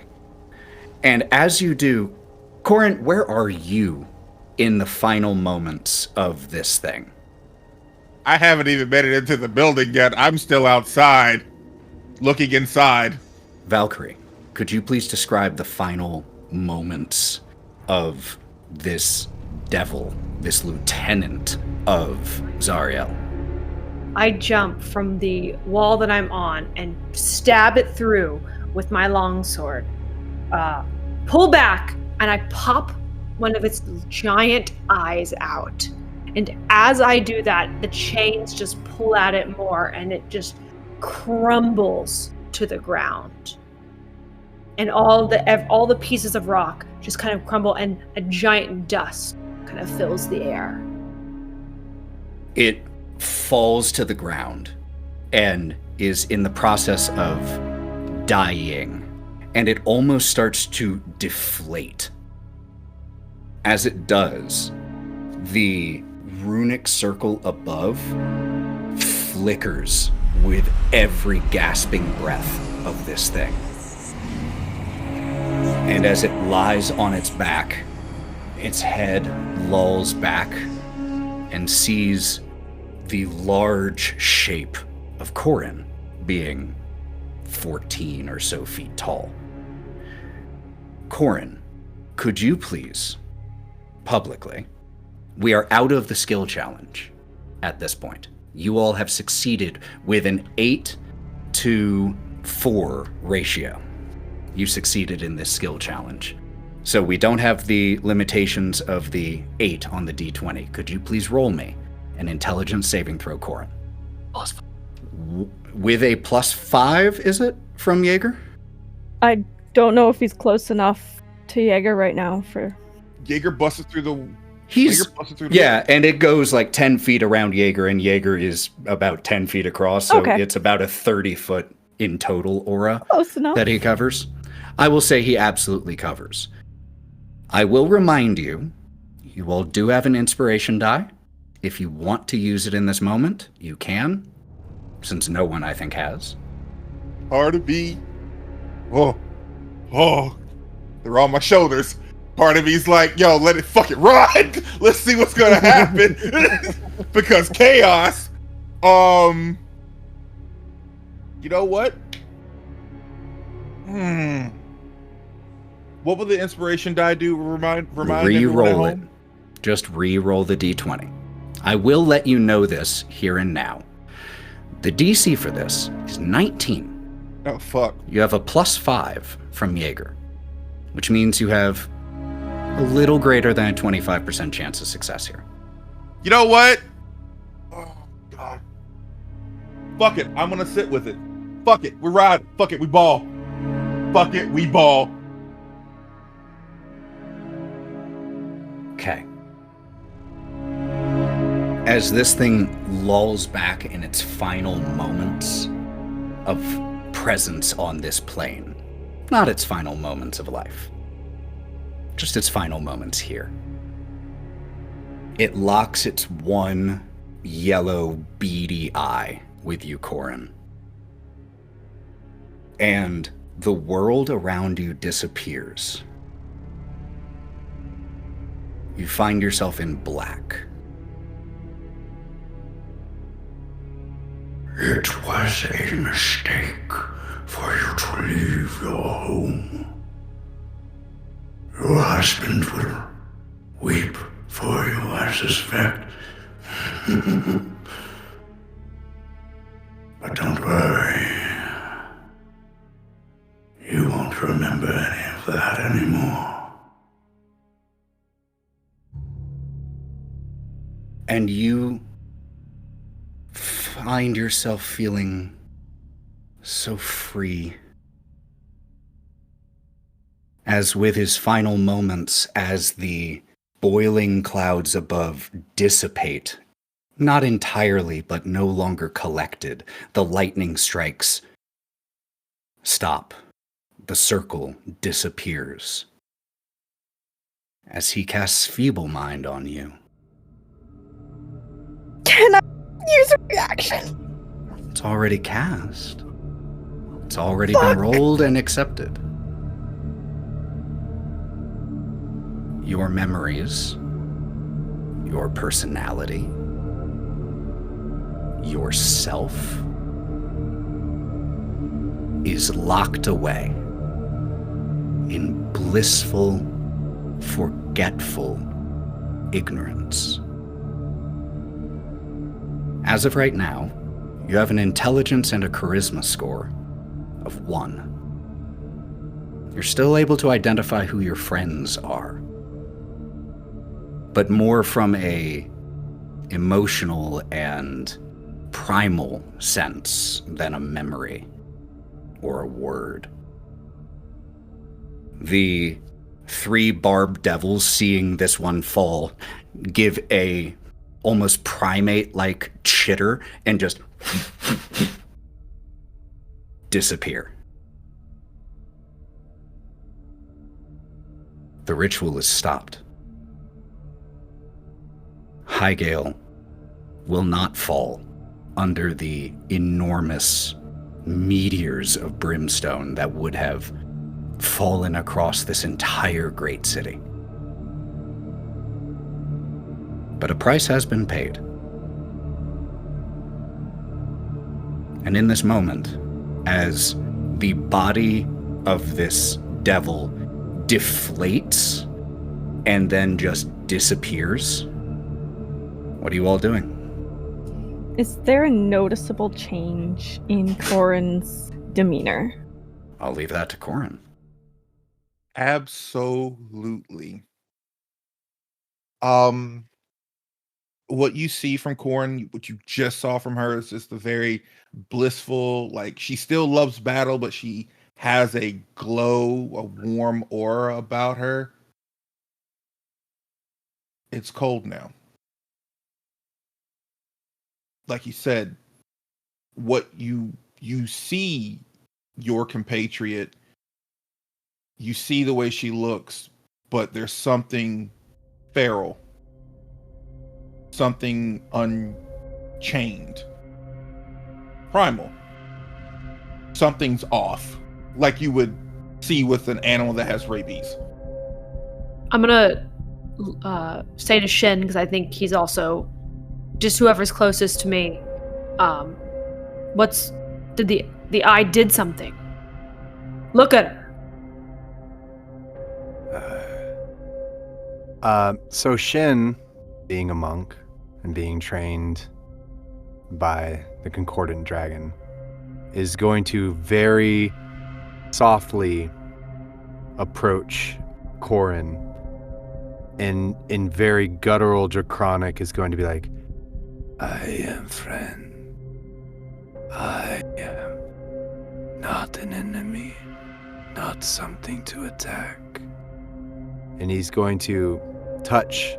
Speaker 2: And as you do, Korrin, where are you in the final moments of this thing?
Speaker 6: I haven't even made it into the building yet. I'm still outside, looking inside.
Speaker 2: Valkerie, could you please describe the final moments of this devil, this lieutenant of Zariel?
Speaker 7: I jump from the wall that I'm on and stab it through with my longsword. Pull back, and I pop one of its giant eyes out. And as I do that, the chains just pull at it more, and it just crumbles to the ground. And all the pieces of rock just kind of crumble, and a giant dust kind of fills the air.
Speaker 2: It falls to the ground and is in the process of dying, and it almost starts to deflate. As it does, the runic circle above flickers with every gasping breath of this thing. And as it lies on its back, its head lolls back and sees the large shape of Korrin being 14 or so feet tall. Korrin, could you please, publicly, we are out of the skill challenge at this point. You all have succeeded with an 8-to-4 ratio. You succeeded in this skill challenge. So we don't have the limitations of the 8 on the D20. Could you please roll me an intelligence saving throw, Korrin? With a +5, is it, from Jaeger?
Speaker 5: I don't know if he's close enough to Jaeger right now for...
Speaker 6: Jaeger busted through the...
Speaker 2: And it goes like 10 feet around Jaeger, and Jaeger is about 10 feet across, so it's about a 30-foot in total aura that he covers. I will say he absolutely covers. I will remind you, you all do have an inspiration die. If you want to use it in this moment, you can, since no one, I think, has.
Speaker 6: Part of me, they're on my shoulders. Part of me's like, yo, let it fucking ride. Let's see what's gonna happen. Because chaos. You know what? What will the inspiration die do? Remind
Speaker 2: re-roll it. Just re-roll the d20. I will let you know this here and now. The DC for this is 19.
Speaker 6: Oh, fuck.
Speaker 2: You have a +5 from Jaeger, which means you have a little greater than a 25% chance of success here.
Speaker 6: You know what? Oh, God. Fuck it. I'm gonna sit with it. Fuck it. We ride. Fuck it. We ball. Fuck it. We ball.
Speaker 2: Okay. As this thing lulls back in its final moments of presence on this plane, not its final moments of life, just its final moments here, it locks its one yellow, beady eye with you, Korrin. And the world around you disappears. You find yourself in black.
Speaker 10: It was a mistake for you to leave your home. Your husband will weep for you, I suspect. But don't worry. You won't remember any of that anymore.
Speaker 2: And you find yourself feeling so free. As with his final moments, as the boiling clouds above dissipate, not entirely, but no longer collected, the lightning strikes stop. The circle disappears. As he casts Feeble Mind on you.
Speaker 5: Can I use a reaction?
Speaker 2: It's already cast. It's already been rolled and accepted. Your memories, your personality, yourself is locked away in blissful, forgetful ignorance. As of right now, You have an intelligence and a charisma score of 1. You're still able to identify who your friends are, but more from a emotional and primal sense than a memory or a word. The 3 barbed devils, seeing this one fall, give a almost primate-like chitter and just disappear. The ritual is stopped. Highgale will not fall under the enormous meteors of brimstone that would have fallen across this entire great city. But a price has been paid. And in this moment, as the body of this devil deflates and then just disappears, what are you all doing?
Speaker 5: Is there a noticeable change in Korrin's demeanor?
Speaker 2: I'll leave that to Korrin.
Speaker 6: Absolutely. What you see from Korrin, what you just saw from her, is just the very blissful, like, she still loves battle, but she has a glow, a warm aura about her. It's cold now. Like you said, what you see your compatriot, you see the way she looks, but there's something feral, something unchained, primal. Something's off, like you would see with an animal that has rabies.
Speaker 7: I'm gonna say to Shin, because I think he's also just whoever's closest to me. The eye did something. Look at her.
Speaker 3: So Shin, being a monk and being trained by the Concordant Dragon, is going to very softly approach Korrin and in very guttural draconic is going to be like,
Speaker 10: I am friend. I am not an enemy, not something to attack.
Speaker 3: and he's going to touch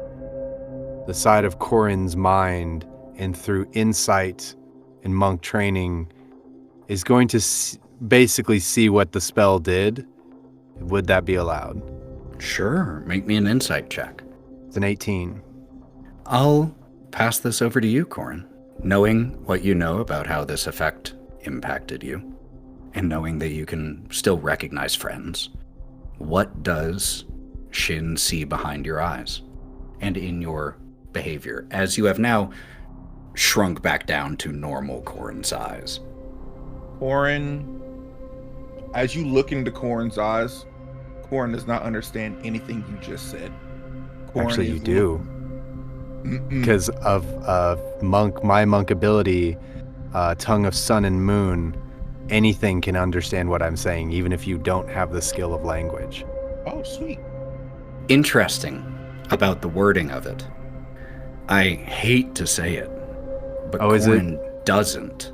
Speaker 3: the side of Korrin's mind, and through insight and monk training is going to basically see what the spell did. Would that be allowed?
Speaker 2: Sure. Make me an insight check.
Speaker 3: It's an 18.
Speaker 2: I'll pass this over to you, Korrin. Knowing what you know about how this effect impacted you, and knowing that you can still recognize friends, what does Shin see behind your eyes and in your behavior, as you have now shrunk back down to normal Korrin size?
Speaker 6: Korrin, as you look into Korrin's eyes, Korrin does not understand anything you just said. Korrin,
Speaker 3: actually, you do. Because of my monk ability, Tongue of Sun and Moon, anything can understand what I'm saying, even if you don't have the skill of language.
Speaker 6: Oh, sweet.
Speaker 2: Interesting about the wording of it. I hate to say it, but Korrin doesn't.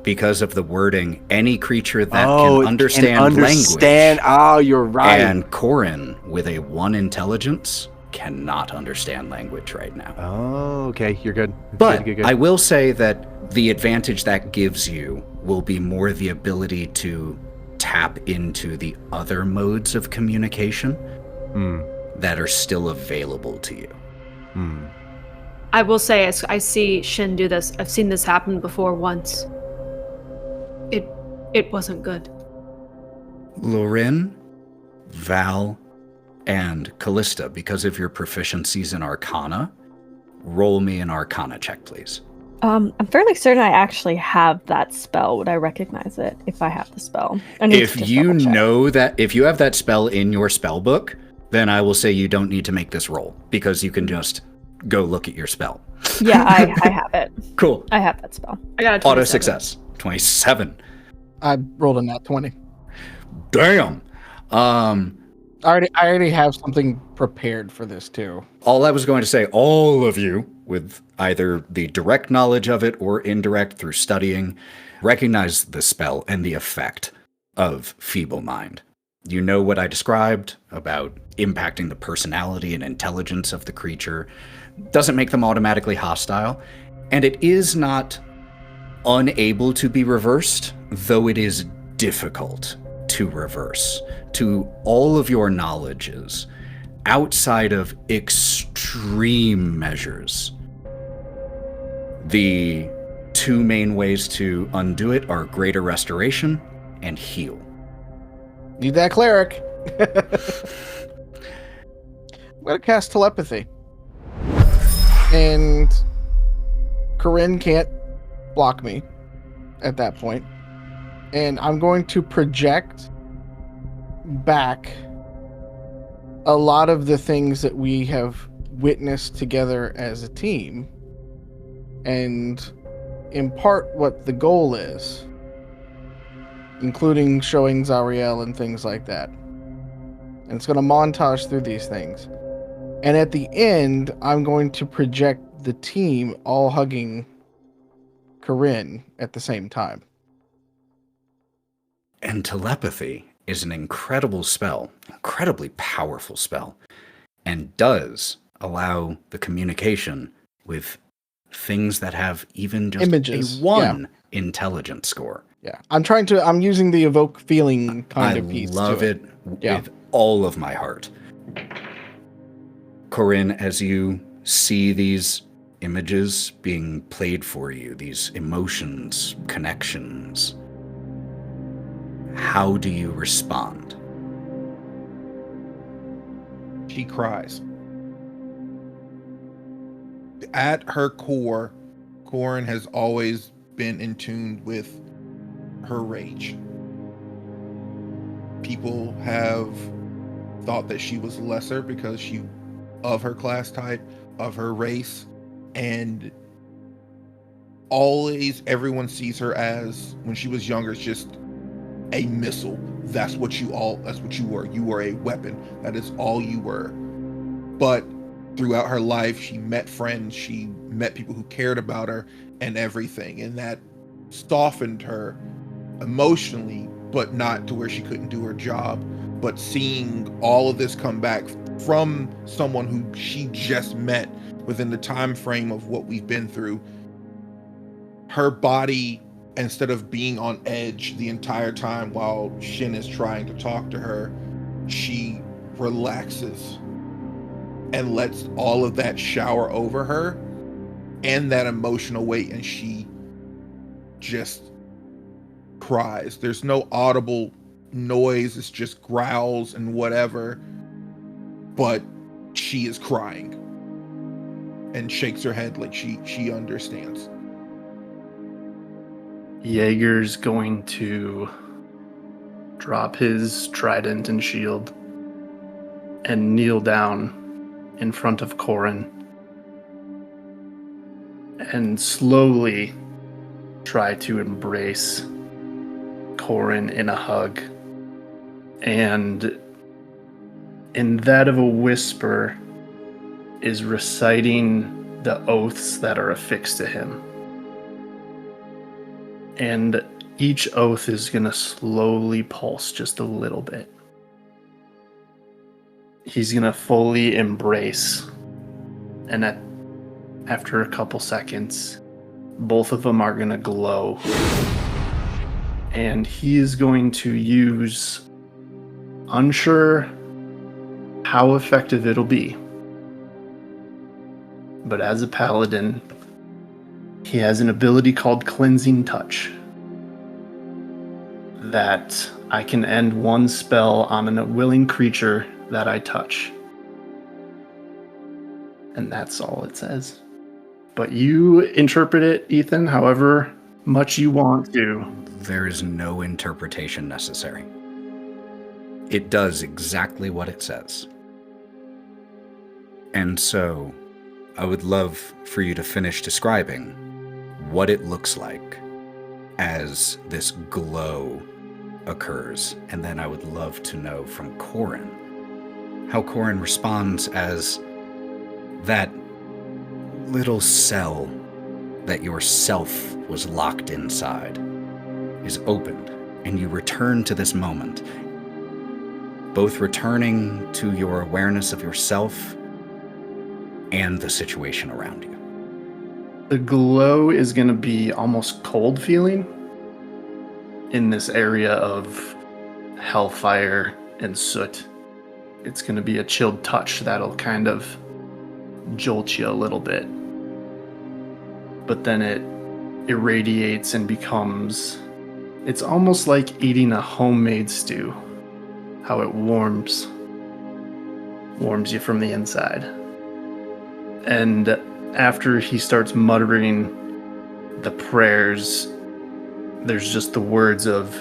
Speaker 2: Because of the wording, any creature that can understand language.
Speaker 3: Oh, you're right.
Speaker 2: And Korrin, with a 1 intelligence, cannot understand language right now.
Speaker 3: Oh, okay. You're good.
Speaker 2: But
Speaker 3: good.
Speaker 2: I will say that the advantage that gives you will be more the ability to tap into the other modes of communication that are still available to you.
Speaker 7: I will say, as I see Shin do this, I've seen this happen before once. It wasn't good.
Speaker 2: Lorwryn, Val, and Kalista, because of your proficiencies in Arcana, roll me an Arcana check, please.
Speaker 5: I'm fairly certain I actually have that spell. Would I recognize it if I have the spell?
Speaker 2: If you know that, if you have that spell in your spell book, then I will say you don't need to make this roll, because you can just go look at your spell.
Speaker 5: Yeah, I have it.
Speaker 2: Cool.
Speaker 5: I have that spell.
Speaker 7: I got a 27.
Speaker 2: Auto success. 27.
Speaker 9: I rolled a nat 20.
Speaker 2: Damn.
Speaker 9: I already have something prepared for this too.
Speaker 2: All I was going to say, all of you, with either the direct knowledge of it or indirect through studying, recognize the spell and the effect of Feeble Mind. You know what I described about impacting the personality and intelligence of the creature. Doesn't make them automatically hostile, and it is not unable to be reversed, though it is difficult to reverse. To all of your knowledges, outside of extreme measures, the two main ways to undo it are greater restoration and heal.
Speaker 9: Need that cleric. I'm going to cast telepathy. And Korrin can't block me at that point. And I'm going to project back a lot of the things that we have witnessed together as a team and impart what the goal is, including showing Zariel and things like that. And it's going to montage through these things. And at the end, I'm going to project the team all hugging Korrin at the same time.
Speaker 2: And telepathy is an incredible spell, incredibly powerful spell, and does allow the communication with things that have even just
Speaker 9: images.
Speaker 2: A 1 intelligence score.
Speaker 9: Yeah, I'm using the evoke feeling kind of piece.
Speaker 2: I love it with all of my heart. Korrin, as you see these images being played for you, these emotions, connections, how do you respond?
Speaker 6: She cries. At her core, Korrin has always been in tune with her rage. People have thought that she was lesser because she of her class type, of her race, and always everyone sees her as, when she was younger, just a missile. That's what you were. You were a weapon. That is all you were. But throughout her life, she met friends, she met people who cared about her and everything, and that softened her emotionally, but not to where she couldn't do her job. But seeing all of this come back from someone who she just met within the time frame of what we've been through, her body, instead of being on edge the entire time while Shin is trying to talk to her, she relaxes and lets all of that shower over her and that emotional weight, and she just cries. There's no audible noise, it's just growls and whatever, but she is crying and shakes her head like she understands.
Speaker 8: Jaeger's going to drop his trident and shield and kneel down in front of Korrin and slowly try to embrace Korrin in a hug. And in that of a whisper is reciting the oaths that are affixed to him. And each oath is going to slowly pulse just a little bit. He's going to fully embrace. And after a couple seconds, both of them are going to glow. And he is going to use, unsure how effective it'll be, but as a paladin, he has an ability called Cleansing Touch, that I can end one spell on a willing creature that I touch. And that's all it says. But you interpret it, Ethan, however much you want to.
Speaker 2: There is no interpretation necessary. It does exactly what it says. And so, I would love for you to finish describing what it looks like as this glow occurs. And then I would love to know from Korrin how Korrin responds as that little cell that your self was locked inside is opened, and you return to this moment, both returning to your awareness of yourself and the situation around you.
Speaker 8: The glow is going to be almost cold feeling in this area of hellfire and soot. It's going to be a chilled touch that'll kind of jolt you a little bit. But then it irradiates and becomes... It's almost like eating a homemade stew. How it warms you from the inside. And after he starts muttering the prayers, there's just the words of,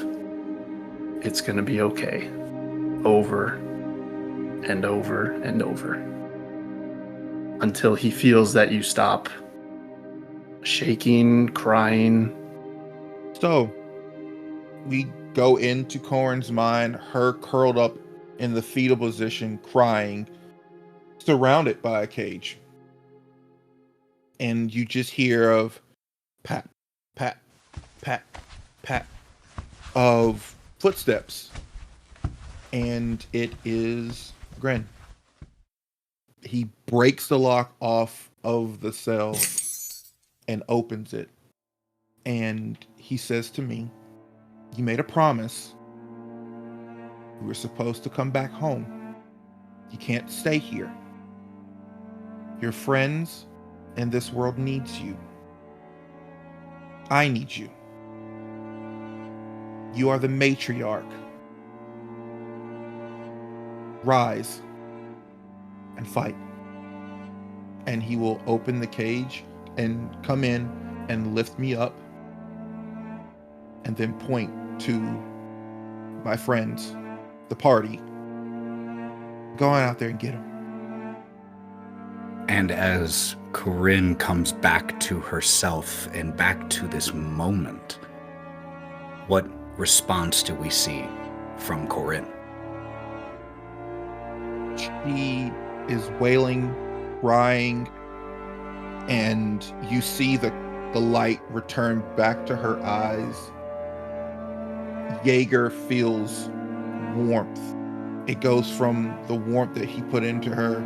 Speaker 8: "It's gonna be okay," over and over and over, until he feels that you stop shaking, crying.
Speaker 6: So, we go into Korrin's mind, her curled up in the fetal position, crying, surrounded by a cage. And you just hear of pat, pat, pat, pat of footsteps. And it is Gren. He breaks the lock off of the cell and opens it. And he says to me, "You made a promise. You were supposed to come back home. You can't stay here. Your friends and this world needs you. I need you. You are the matriarch. Rise and fight." And he will open the cage and come in and lift me up and then point to my friends, the party. Go on out there and get them.
Speaker 2: And as Korrin comes back to herself and back to this moment, what response do we see from Korrin?
Speaker 6: She is wailing, crying, and you see the light return back to her eyes. Jaeger feels warmth. It goes from the warmth that he put into her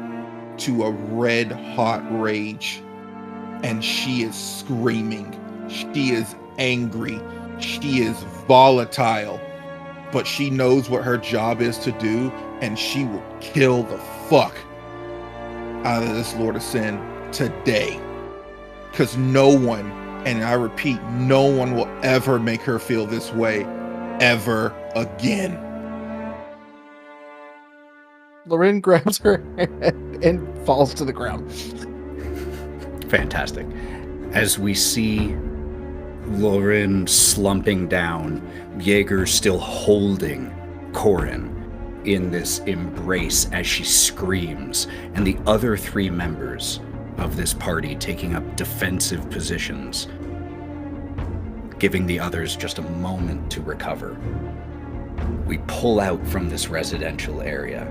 Speaker 6: to a red hot rage. And she is screaming. She is angry. She is volatile. But she knows what her job is to do, and she will kill the fuck out of this Lord of Sin today. Because no one, and I repeat, no one will ever make her feel this way ever again.
Speaker 9: Lorwryn grabs her hand and falls to the ground.
Speaker 2: Fantastic. As we see Lorwryn slumping down, Jaeger still holding Korrin in this embrace as she screams, and the other three members of this party taking up defensive positions, giving the others just a moment to recover. We pull out from this residential area,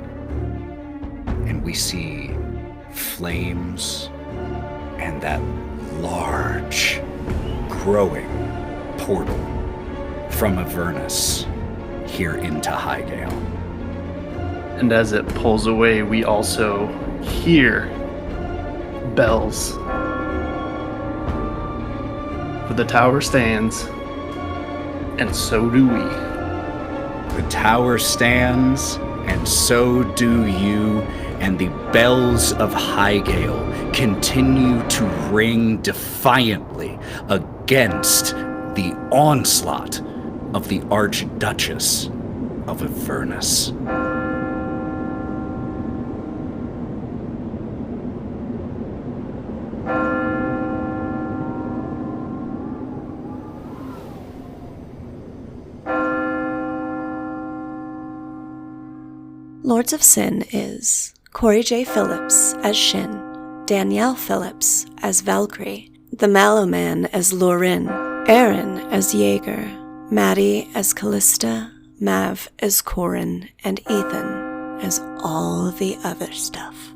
Speaker 2: and we see flames and that large, growing portal from Avernus here into Highgale.
Speaker 8: And as it pulls away, we also hear bells. For the tower stands, and so do we.
Speaker 2: The tower stands, and so do you, and the bells of Highgale continue to ring defiantly against the onslaught of the Archduchess of Avernus.
Speaker 1: Lords of Sin is Cory J. Phillips as Shin, Danielle Phillips as Valkerie, TheMalloMan as Lorwryn, Aaron as Jaeger, Matty as Kalista, Mav as Korrin, and Ethan as all the other stuff.